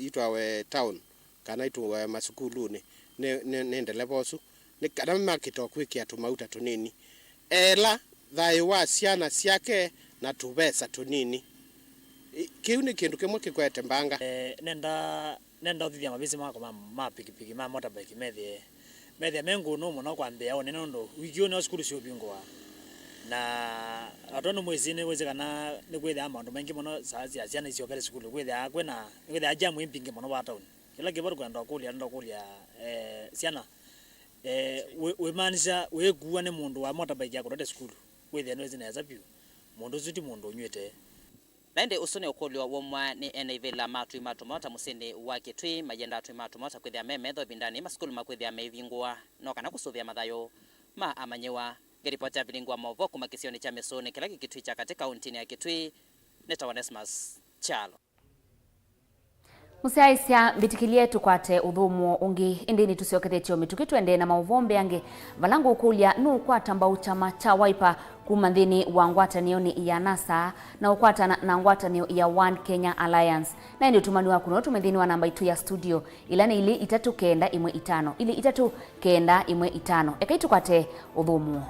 itwawe town kana itwawe masukulu ne ndeleva osu ni kana makito kwikia tumauta tunini ela thayo wa SYANA ciake na tubesa tunini kiu ni kindu kimwe kikwete mbanga nenda uthithia mabisi mako ma pikipiki ma motorbike methia mengu no muno kwambia one nondo wigio no skulu cio bingwa na atono mwezine weze kana ni kwethia maundu mengi muno cia SYANA icio kale skulu kwethia jamu impingi muno wa town kila kibaru kwenda kulia SYANA we manisha we kuwa ni mundu wa motorbike ya kurode skulu kwithia no zinaweza biu mundu zuti mundu nywete naende usone ukolwa womwa ni enevela matu matumota musini wa kitwi majenda tu matumota kwithia memetho bindani maskulu makwithia mevingwa no kana kusuvia mathayo ma amanyewa geripoti ya Vilingi wa Mauvoo kumakisioni cha mesoni kila kitwi cha katika kaunti ya Kitui Netawanesmas Chalo Musiaisia mbitikilie tukwate uthumu ungi indini tusiokethetio mituki tuende na mauvombe yange valangu ukulia nu ukwata mbau chama cha Wiper kuma nthini wa ngwatanioni ya NASA na ukwata na ngwatanio ya One Kenya Alliance na ndio tumani wa kuno tumethini wa namba 2 ya studio ilani ili 3-9-1-5 ili 3-9-1-5 ekaitu kwate uthumu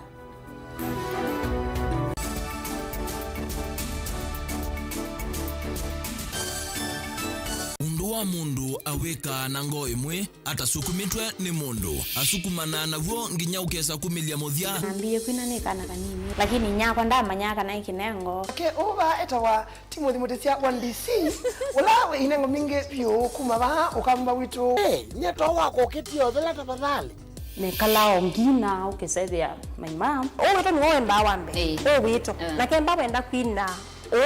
wa mundu aweka na ngo imwe atasukumitwe ni mundu asukumana naguo nginya ukesa kumilia muthia ambie kwina ni kana kanini lakini nyakwa ndamanyaka na ikinengo ke uba etawa Timothy Mutesia 1DC ulawe inengo mingi pyo kuma ba ukamba witu nyeto wako ketio vela tafadhali ne kalao ngina ukesethia my mom weto ni wenda wambe wito na kemba wenda kwina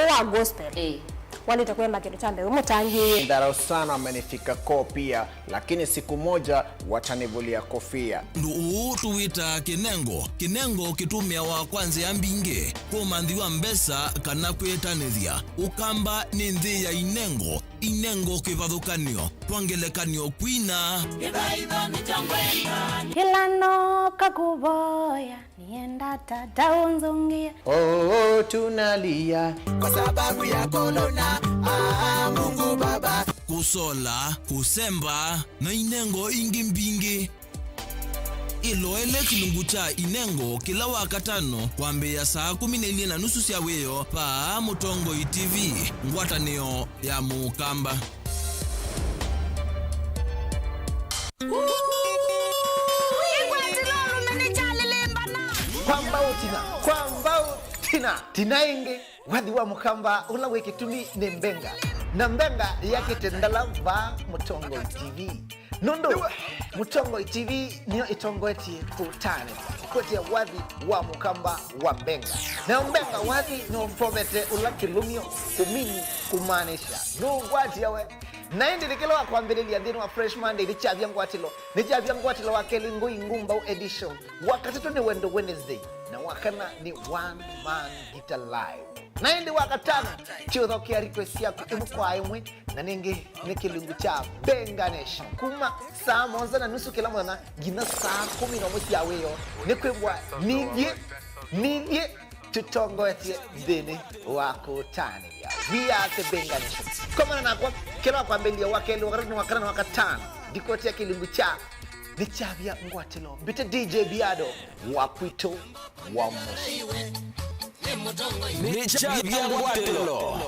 wa gospel walita kwenda kitu chambe umutangie ndaro sana amenifika kopia lakini siku moja watanivulia kofia ndu tuwita kinengo kitumia wa kwanza ya mbinge komanthi wa mbesa kana kwetanithia ukamba ni nthi ya inengo kivathukanio twangelekanio kwina kilano kakuboya nienda tataunzungia tunalia kwa sababu ya kolona Mungu baba kusola kusemba na inengo ingi mbingi iloele kilungu cha inengo kila wakatano kwambia saa 12:30 cia weyo pa Mutongo TV ngwatanio ya mukamba kwamba tinainge wathi wa mukamba ula wekitumi ni mbenga na mbenga yake tendala va Mutongo TV nondo Mutongo TV niyo itongoetie kutane kote wathi wa mukamba wa mbenga na mbenga wathi no mpomete ula kilumio kumini kumanisha no gwati yawe naende nikelo akwambelelia ndino wa Fresh Monday lichavya ngwatilo wa kelingo ingumba edition wakati ni wendo Wednesday na wakana ni One Man Guitar Live naende wakatano chiotho kia request yako imukwa imwe na ningi nikilungu cha Benga Nation kuma saa 1:30 kila mwana gina saa 11 ya weyo nikwebwa nidye tutongoetie ndini wako tani ya we are the Benga Nation kama na kwa kila kwambelia wakeli wakana wakatano dikotia kilungu cha nichavya ngwatilo bite DJ Biado wakwito wa musi nichavya ngwatilo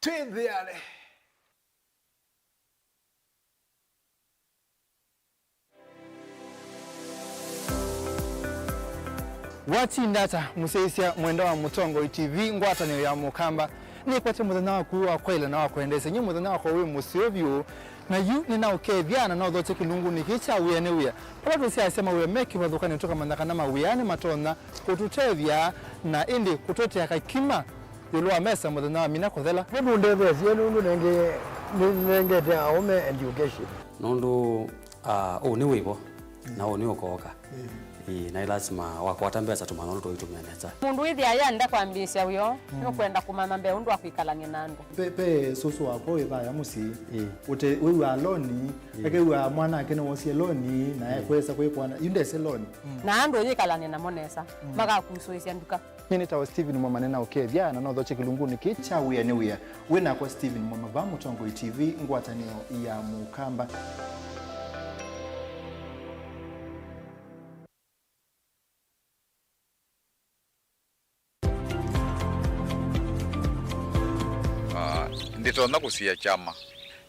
twende yale watindata museisia mwenda wa Mutongo TV ngwatanio ya mukamba nikwate muthenya wa kuwa kwaila na wakwendese nyi muthenya wa kwa wi musiovyo na yu ni na ukethiana no thoche kilungu nikicha wia ni wia pala sia sema we meki wathukani toka mandaka na mawiani matona kututethia na indi kutotea kakima yulwa mesa muthenya wa mina kothela mundu ndethesi nundu nenge te ome education nundu ni wibo na ni ukoka na lazima wakwata mbesa tumana ndo itumia neza mundu ithi ayanda kwambisia uyo no kwenda kumama mbe undu akwikalanye nandu pe soso wako ibaya musi ute wewe aloni ake wewe mwana akene wosi aloni na kwesa kwepwana yunde seloni na andu yikalanye na monesa maga kusuisia nduka mimi tawa Steven mwamanena ukethia na no thoche kilunguni kicha wia ni wia wena kwa Steven mwama va Mutongo TV ngwatanio ya mukamba nditona kusia chama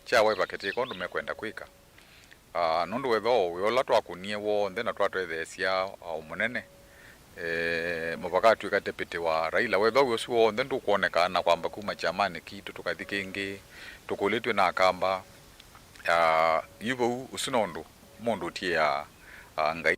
cha Wiper ketiko ndume kwenda kwika nundu wetho wiola twakunie wonthe na twatwethesia umunene mupaka twika deputy wa Raila wetho wiosu wonthe ndukuonekana kwamba kuma chamani kitu tukathi kingi tukulitwe na kamba yubo usunondu mundu tie ngai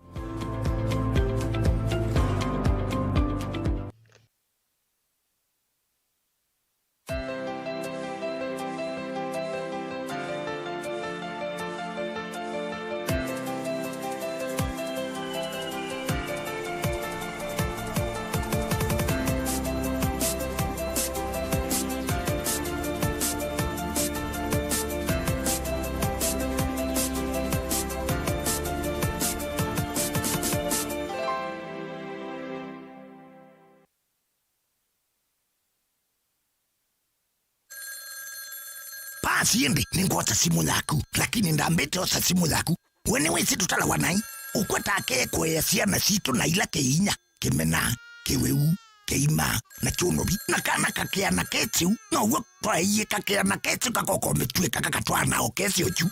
siende ningota simu yaku lakini ndambete osa simu yaku wene wesi tutala wanai ukwata ake kwe SYANA situ na ila keinya kemena keweu keima na chunobi na kana kakea na ketiu na uwe kwa iye kakea na ketiu kakoko metue kakakatwa na okesi ochu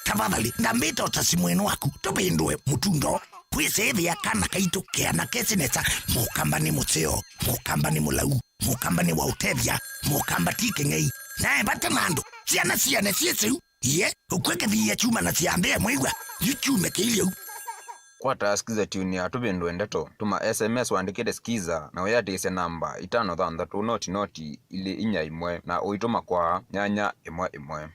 tafadhali ndambete osa simu enu waku topendwe mutundo kwese ya kana kaito kea na kesi nesa mokamba ni museo mokamba ni mulau mokamba ni wautevya mokamba tike ngei nae bata mando SYANA siesu ye ukweke vya chuma na siambea mwigwa yuchume kilio kwa taskiza tuni ya tubindu endeto tuma SMS waandikete skiza na uyatise namba 533 noti ili inya imwe na uituma kwa nyanya imwe.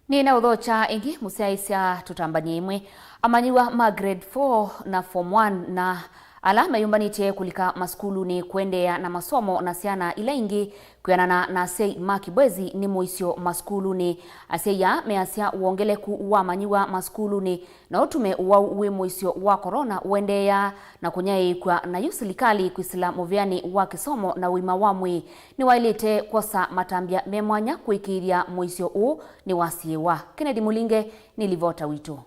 Nina udhocha ingi musiaisia tutambanye imwe amanyiwa ma grade 4 na form 1 na alama yumbanite kulika maskulu ni kuendea na masomo na SYANA ila ingi kuyanana na sei makibwezi ni MUISYO maskulu ni aseya measya uongele kuwa manyiwa maskulu ni na utume uwe MUISYO wa corona uendea na kunyai kwa na yusilikali kuisila moviani wa kisomo na wima wamwe ni wailite kosa matambia memwanya kuikiria MUISYO u ni wasiewa. Kennedy Mulinge nilivota wito.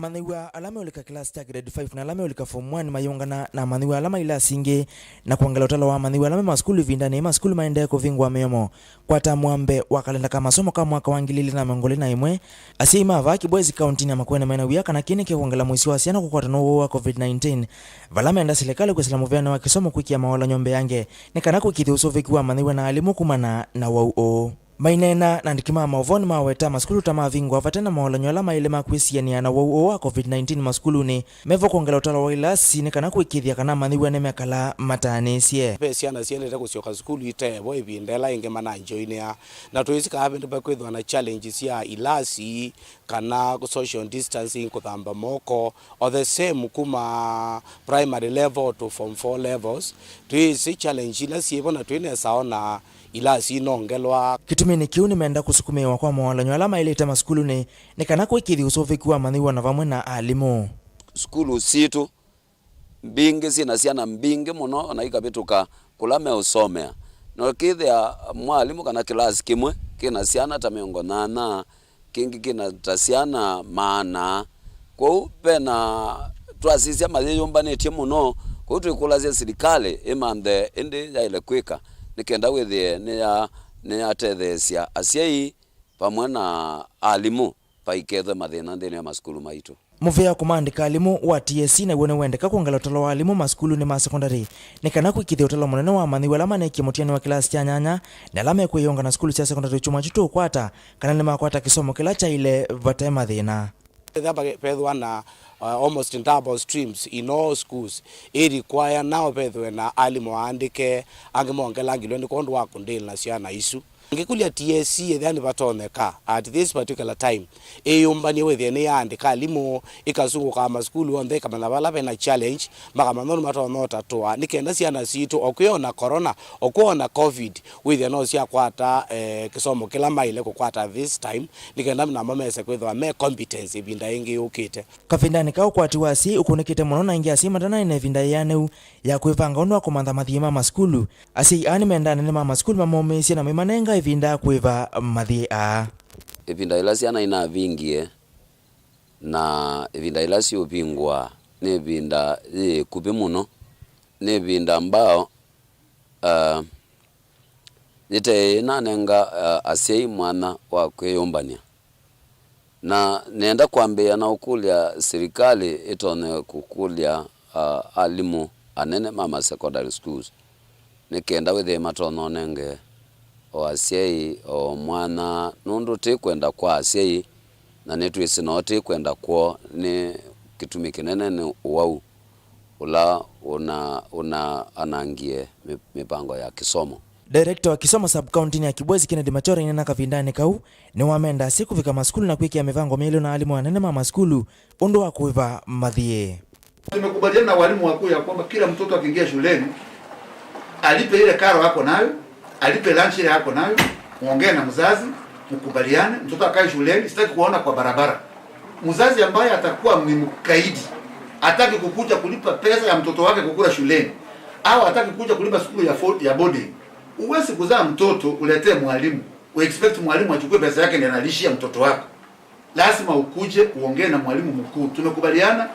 Manyiwa alama ulika class ta grade 5 na alama ulika form 1 mayongana na manyiwa alama ila singe na kuangala utalo wa manyiwa alama maskulu vindani maskulu maendea kuvingwa meyomo kwa tamuambe wakalenda kama somo kama mwaka wangilili na mengole na imwe asima vaki boys county na makwena maina wiyaka na kini kuangala MUISYO wa SYANA kukwata no wa COVID-19 valama enda serikali kwa islamu vyana wa kisomo kuikia mawala nyombe yange nikanako kithuso vikiwa manyiwa na alimu kumana na wao mainena na ndikima mauvoni maweta maskulu tamavingwa vatena maolanyo alama ile makwisiania na wao wa COVID-19 maskulu ni mevo kuongela utalo wa ilasi nikana kuikithia kana manyiwa ne mekala matanesie SYANA siende kusioka skulu ite boy bindela inge mananjo inea na tuisika happen to kwithwa na challenges ya ilasi kana social distancing kuthamba moko or the same kuma primary level to form 4 levels tuisi challenge ila siebona tuine saona ilasi inongelwa kitumini kiu nimeenda kusukumiwa kwa mwalanyo alama ile tema skulu ni nikana kuikithi usovikiwa manyiwa na vamwe na alimu skulu situ mbinge sina SYANA mbinge muno na ikabituka kulame usomea no kithia mwalimu kana class kimwe kina SYANA ta miongo nana kingi kina ta SYANA maana kwa pena twasisia mayumbanetie muno kwa tukulaze serikali imande ende ya ile kwika nikenda withie ni atethesia asiai pamwe na alimu paikethe mathina ndene ya maskulu maitu muvea kumandika alimu wa TSC na wone wendeka kuangala utalo wa alimu maskulu ni ma secondary nikana kuikithia utalo munene wa manyiwa alama na kimutiani wa kilasi cha nyanya na alama ya kuyonga na skulu cha secondary chuma chitu kwata kana ni makwata kisomo kila cha ile vatema thina pedwa na almost in double streams in all schools it require now pedwa na alimu andike angemongela ngilo ndi kondo wako ndeli na SYANA isu ngikulia TSC ethani batoneka at this particular time eyumbani wethene yandika alimu ikazunguka kama school onde kama nabala bena challenge makama nono matonota toa nikenda SYANA situ okuona corona okuona covid withene no sia kwata kisomo kila maile kukwata this time nikenda na mamese kwethwa me competence binda ingi ukite kafindani ka ukwati wasi ukunikite muno na ingi asima dana ine vinda yaneu ya kwivanga onwa kumantha mathima maskulu asi ani mendana ni mama skulu mamomesia na mimanenga ivinda kuiva mathia ivinda ila SYANA ina vingie na ivinda ila sio bingwa ne vinda kupe muno ne vinda ambao nite nanenga asei mwana wa kweyombania na nenda kuambia na ukulia serikali itone kukulia alimu anene mama secondary schools nikenda withe matono nenge o asei o mwana nundu tikwenda kwa asei na netu isinoti kwenda kwa ni kitumi kinene ni uwau ula una anangie mipango ya kisomo. Director wa kisomo sub county ya Kibwezi Kennedy Machora inena kavindani kau ni wamenda siku vika maskulu na kuikia mivango mielo na alimu anene mama skulu undu wa kuiva mathie. Tumekubaliana na walimu wakuu ya kwamba kila mtoto akiingia shuleni alipe ile karo yako nayo, alipe lunch ile yako nayo, muongee na mzazi, mkubaliane, mtoto akae shuleni, sitaki kuona kwa barabara. Mzazi ambaye atakuwa mkaidi hataki kukuja kulipa pesa ya mtoto wake kukula shuleni, au hataki kuja kulipa skulu ya boarding, uwezi kuzaa mtoto uletee mwalimu, expect mwalimu achukue pesa yake ndiye analishia mtoto wako. Lazima ukuje uongee na mwalimu mkuu. Tumekubaliana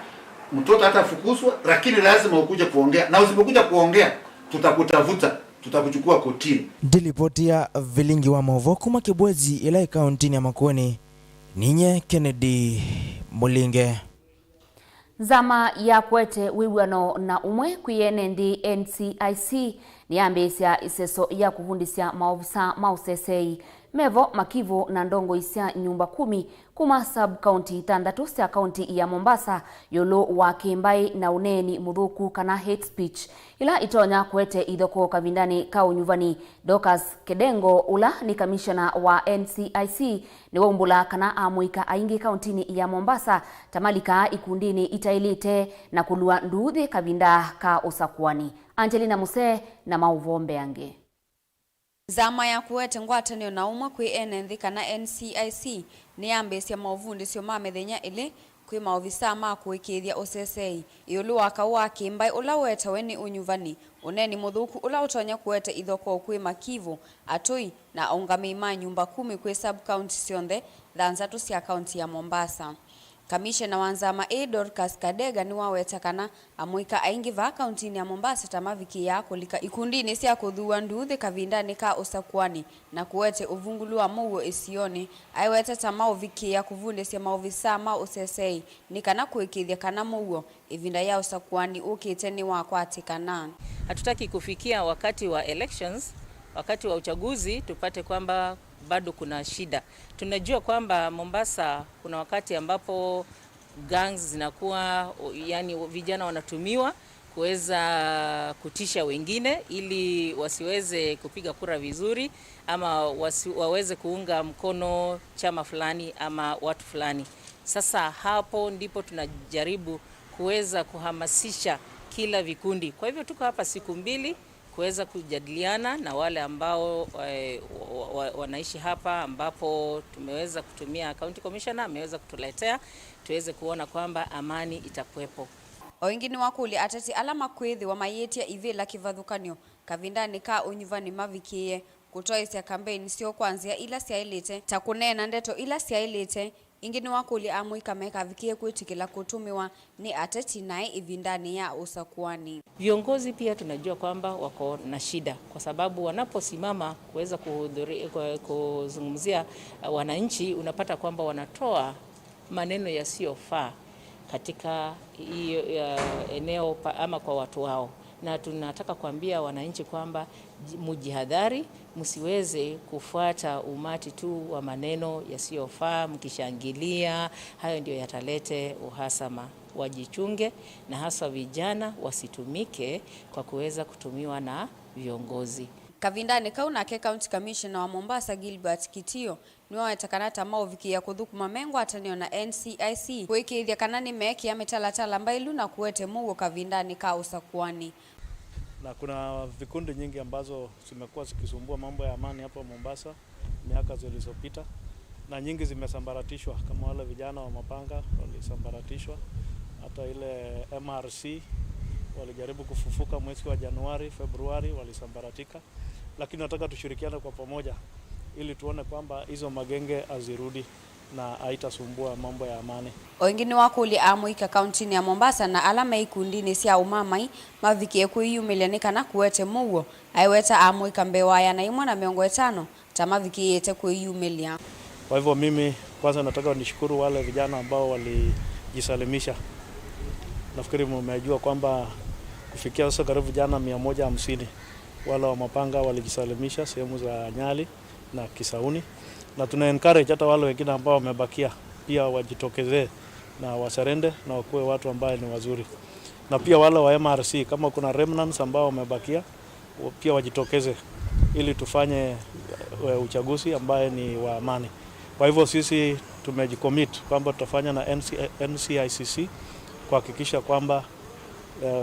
mtoto hatafukuzwa, lakini lazima ukuje kuongea, na usipokuja kuongea tutakutafuta, tutakuchukua kotini. Ndilipotia Vilingi wa Mauvoo kuma Kibwezi ila kauntini ya Makueni. Ninye Kennedy Mulinge. Zama ya kwete wiwano na umwe kuyene ndi NCIC ni ambesya iseso ya kuvundisya maofisa mausesei mevo makivu na ndongo isya nyumba 10 kuma sub-county 6 sya county ya Mombasa yolo wa Kimbai na uneni muthuku kana hate speech ila itonya kwete ithoko kavindani kaunyuvani. Docas Kedengo ula ni kamishona wa NCIC ni waumbula kana amuika aingi kauntini ya Mombasa tamalika ikundini itailite na kulua nduthi kavinda ka usakuani. Angelina Muse na Mauvoo Mbeange. Zama ya kuwete ngwatanio na umwe kwi NND kana NCIC ni ambesya mauvundi sio mamethenya ile kwi maofisa ma kuikithia OCSA yulu wakawa Kimbai ula weta weni unyuvani uneni muthuku ula utonya kuwete ithoko kwi makivu atui na ongamima nyumba 10 kwi sub county cionthe thanzatu cia county ya Mombasa. Kamishna wa Nzama Dorcas Kadega ni waweta kana amuika aingi va kauntini ya Mombasa tamaviki ya kulika ikundini cia kuthua nduthi kavindani ka usakuani na kuwete uvungulu wa Muwo isioni aiweta tamao viki ya kuvunde cia maofisa ma USSA ni kana kuikithia kana Muwo ivinda ya usakuani ukiteni wa kwatikana. Hatutaki kufikia wakati wa elections, wakati wa uchaguzi tupate kwamba bado kuna shida. Tunajua kwamba Mombasa kuna wakati ambapo gangs zinakuwa, yani vijana wanatumiwa kuweza kutisha wengine ili wasiweze kupiga kura vizuri ama waweze kuunga mkono chama fulani ama watu fulani. Sasa hapo ndipo tunajaribu kuweza kuhamasisha kila vikundi. Kwa hivyo tuko hapa siku 2 kuweza kujadiliana na wale ambao wanaishi hapa, ambapo tumeweza kutumia county commissioner ameweza kutuletea tuweze kuona kwamba amani itakuwepo. Oingini wakuli atati alama kwithi wa mayetia ivela kivadhukanio kavindani ka unyuvani mavikie kutoa kampeni sio kwanzia ila siailite takunena ndeto ila siailite ingini wakuli amuika meka vikie kuitikila kutumiwa ni atati nae ivindani ya usakuani. Viongozi pia tunajua kwamba wako na shida kwa sababu wanaposimama kuweza kuzungumzia wananchi unapata kwamba wanatoa maneno yasiyofaa katika hiyo eneo ama kwa watu wao, na tunataka kuambia wananchi kwamba mujihadhari, msiweze kufuata umati tu wa maneno yasiyofaa mkishangilia. Hayo ndio yatalete uhasama. Wajichunge na hasa vijana wasitumike kwa kuweza kutumiwa na viongozi. Kavindani kauna ke county commissioner wa Mombasa Gilbert Kitio niwa wetakanata mauviki ya kuthukuma mengo atanio na NCIC kuikithia kanani meki ya metalatala mbailu na kuwete Muwo kavindani ka usakuani. Na kuna vikundi nyingi ambazo zimekuwa zikisumbua mambo ya amani hapa Mombasa miaka zilizopita, na nyingi zimesambaratishwa, kama wale vijana wa mapanga walisambaratishwa, hata ile MRC walijaribu kufufuka mwezi wa Januari, Februari walisambaratika, lakini nataka tushirikiane kwa pamoja ili tuone kwamba hizo magenge azirudi na haitasumbua mambo ya amani. Oingini wakuli amuika kauntini ya Mombasa na alama ikundini sia umamai mavikie kuiyumilianika na kuwete Muwo aiweta amuika mbewaya na 150 tamavikie yete kuiyumilia. Kwa hivyo mimi kwanza nataka nishukuru wale vijana ambao walijisalimisha. Nafikiri mmejua kwamba kufikia sasa karibu vijana 150 wale wa mapanga walijisalimisha sehemu za Nyali na Kisauni, na tuna encourage hata wale wengine ambao wamebakia pia wajitokezee na wasarende na wakuwe watu ambao ni wazuri, na pia wale wa MRC kama kuna remnants ambao wamebakia pia wajitokeze ili tufanye uchaguzi ambaye ni wa amani. Kwa hivyo sisi tumejicommit kwamba tutafanya na NCICC kuhakikisha kwamba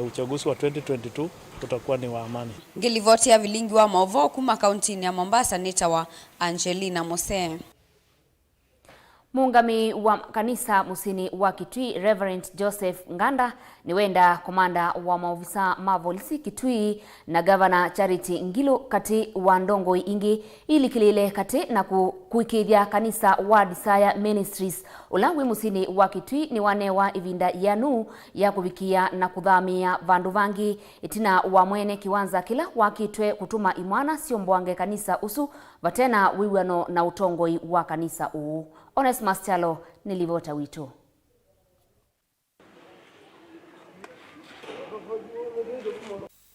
uchaguzi wa 2022 utakuwa ni wa amani. Ngilivoti ya Vilingi wa Mauvoo kuma kauntini ya Mombasa nitawa Angelina Mose. Muungami wa kanisa musini wa Kitui Reverend Joseph Nganda ni wenda komanda wa maofisa mavolisi Kitui na Governor Charity Ngilu kati wa ndongoi ingi ili kilile kati na kuikithia kanisa wa Desire Ministries ulangwi musini wa Kitui ni wanewa ivinda yanu ya kuvikia na kudhamia vandu vangi itina wa mwene kiwanza kila wakitwe kutuma imwana siombwange kanisa usu vatena wiwano na utongoi wa kanisa uu. Onesmus Chalo nilivota wito.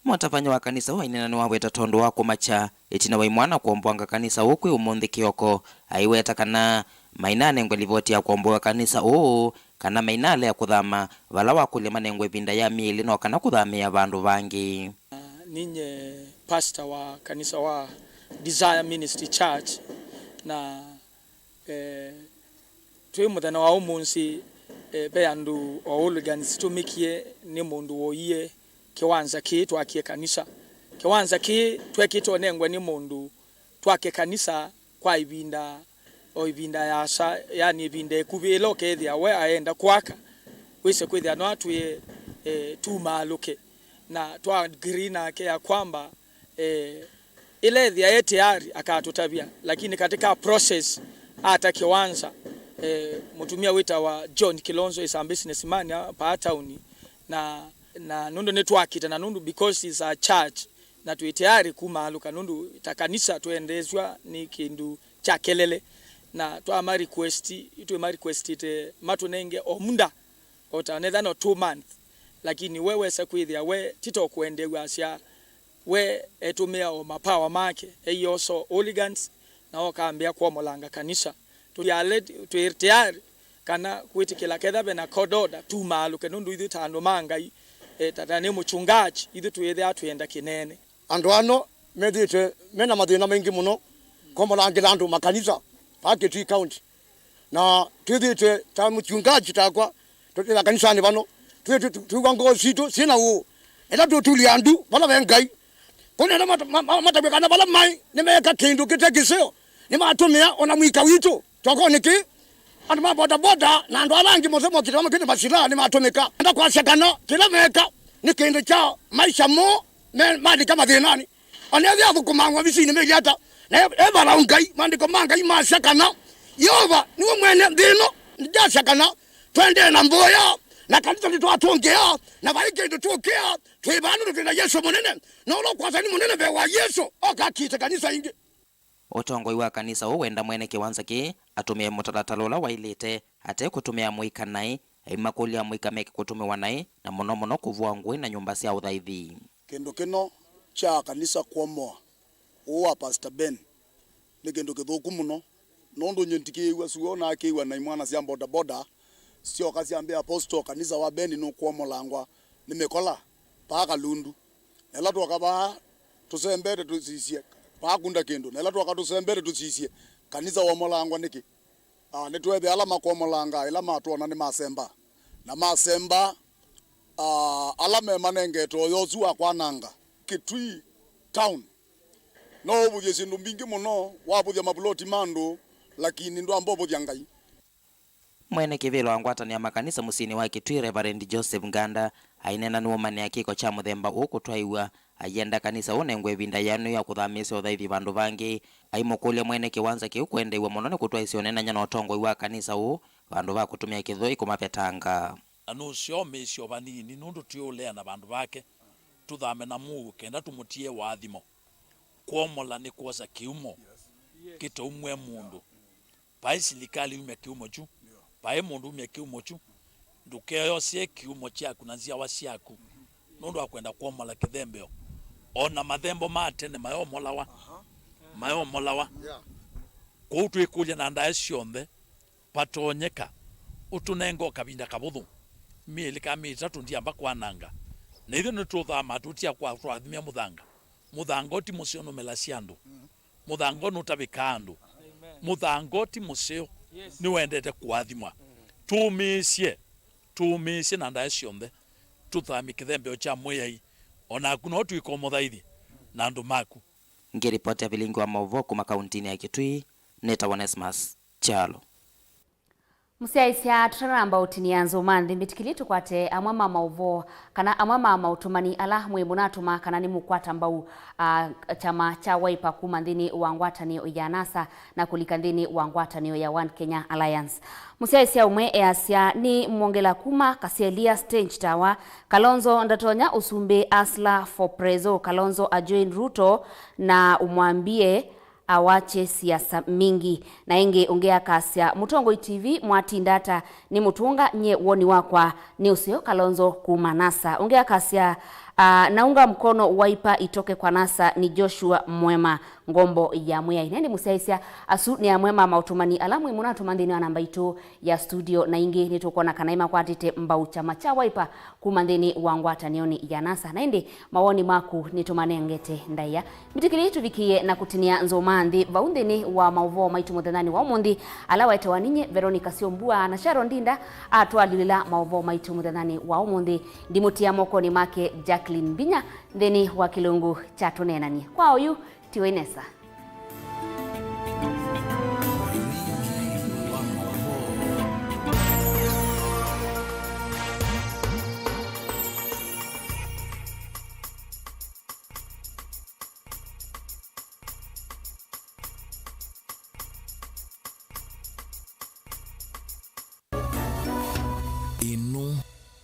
Mwatafanya wa kanisa wa inena ni waweta tondo wako macha itina wa imwana kuombwanga kanisa ukwe umonthi kioko aiweta kana mainane ngwe livoti ya kuomboa kanisa kana mainale ya kuthama vala wakule manengwe vinda ya miili no kana kuthamia vandu vangi. Ninye pastor wa kanisa wa Desire Ministry Church na tui muthana wa umunsi beandu o organize tumikie ni mundu woiye kiwanza ki twakie kanisa kiwanza ki twekito nengwe ni mundu twake kanisa kwa ibinda o ibinda ya sa yani ibinda ekubilo kethia we aenda kwaka wise kwethia no atwe tumaluke na twa green ke ya kwamba ile thia yete ari akatutabia lakini katika process hata kiwanza mutumia wita wa John KALONZO is a businessman pa town na nundu network na nundu because is a church na tuiteari kumaluka nundu takanisa tuendezwa ni kindu cha kelele na twa request ite matunenge omunda ota nether no 2 months lakini wewe sakwithia we tito kuendewa asia we etumia o mapawa make eyoso hooligans na wakaambia kwa molanga kanisa tuirtiari kana kwitikila ketha bena kododa tumaluke nundu ithu tando mangai tatane muchungaji ithu tuithe atwenda kinene andu ano medite mena mathina maingi muno komolangila andu makanisa pa Kitui county na twithite ta muchungaji takwa tutila kanisa ni bano tuwango situ sina u ela tutuli andu bala bengai kone na matabe kana bala mai nimeka kindu kitekiseo ni matumia ona mwika wito toko niki andu maboda boda na andu alangi mosemo kitama kiti basila ni matumika anda kwa shakana kila meka ni kindu cha maisha mo mali kama thenani anavya kukumangwa bisini mejata na ebara ungai mandiko mangai mashakana yova niwe mwene ndino ndashakana twende na mboya na kanisa litwatongea na baike tutokea twibanu tuna Yesu munene na ulo kwa sani munene be wa Yesu okakita kanisa ingi utongoi wa kanisa wenda mwene kiwanza ki atumie mutalatalola wailite ate kutumia muika nai imakulia muika meke kutumiwa nai na muno kuvua ngui na nyumba cia uthaithi kendo kino cha kanisa kuomoa wa Pastor Ben ni kendo kithuku muno nondo nyentikiwa suona akiwa na imwana cia boda boda sio kazi ambia apostle kanisa wa Ben no kuomolangwa nimekola pa Kalundu ela twakaba tusembere tusisie pa kunda kendo ela twakatusembere tusisie kanisa wa molangwa niki netwethe ala makomolanga ela matwana ni masemba na masemba ala memanengeto yozu wa kwananga Kitui town no buye sindu mbingi muno wabuye mabuloti mando lakini ndo ambobo byangai mwene kivilo angwatania makanisa musini wa Kitui Reverend Joseph Nganda ainena ni womani akiko cha muthemba ukutwaiwa ayenda kanisa unengwe vinda yanu ya kuthamisa uthaithi vandu vangi aimokulia mwene kiwanza kiukwendewa muno ni kutwaisio nena nyana otongo wa kanisa vandu va kutumia kithoi kumapetanga anu sio mesio vanini nundu tuolea na vandu vake tuthame na Mungu kenda tumutie wathimo kuomola ni kuoza kiumo kito umwe mundu pai silikali ume kiumo chu pai mundu ume kiumo chu ndukeyo sie kiumo chaku na nzia wasiaku nundu akwenda kuomola kithembeo ona mathembo matene mayomolawa kutu ikulia na ndae cionthe patonyeka utunengo kavinda kabuthu mieli kamitatu ndiamba kwananga na ithu nituthama tutia kwa twathimia muthangoti musio numela ciandu muthango nutabika andu muthangoti musio ni wendete kuathimwa tumisie na ndae cionthe tuthami kithembeo cha mwiyai ona kuno tuikomothaithi na andu maku ngiripoti ya Vilingi wa Mauvoo kuma kauntini ya Kitui neta Onesmus Chalo. Musiaisia tutaramba utinianzo mandi mitikili tukwate amwama Mauvoo kana amwama mautumani ala mwemunatuma kana ni mukwata mbau chama cha Wiper kuma ndini wa ngwatanio ya NASA na kulika ndini wa ngwatanio ya One Kenya Alliance. Musiaisia umwe easia ni mwongela kuma kasielia stage tawa Kalonzo ndatonya usumbe asla for prezo Kalonzo ajoin Ruto na umwambie awache siasa mingi na inge ongea kasya Mutongo TV mwatindata ni mutunga nye woni wakwa ni usio Kalonzo kuma NASA ongea kasya naunga mkono Wiper itoke kwa NASA ni Joshua Mwema ngombo ya mwea inendi musiaisia asu ni ya Mwema mautumani alamu imuna tumandini wa namba ito ya studio na inge nitokona kanaima kwa atite mbau chama cha Wiper kumandini wangwata nioni ya NASA na indi mawoni maku nitumane ngete ndaya mitikili tuvikie na kutinia nzomandi vaundini wa Mauvoo maitu mudhanani wa umundi alawa itawaninye Veronica Siombua na Sharon Dinda atualilila Mauvoo maitu mudhanani wa umundi ndimutia moko ni make Jacqueline Binya ndeni wa kilungu cha tunenani kwa oyu tiwenesa.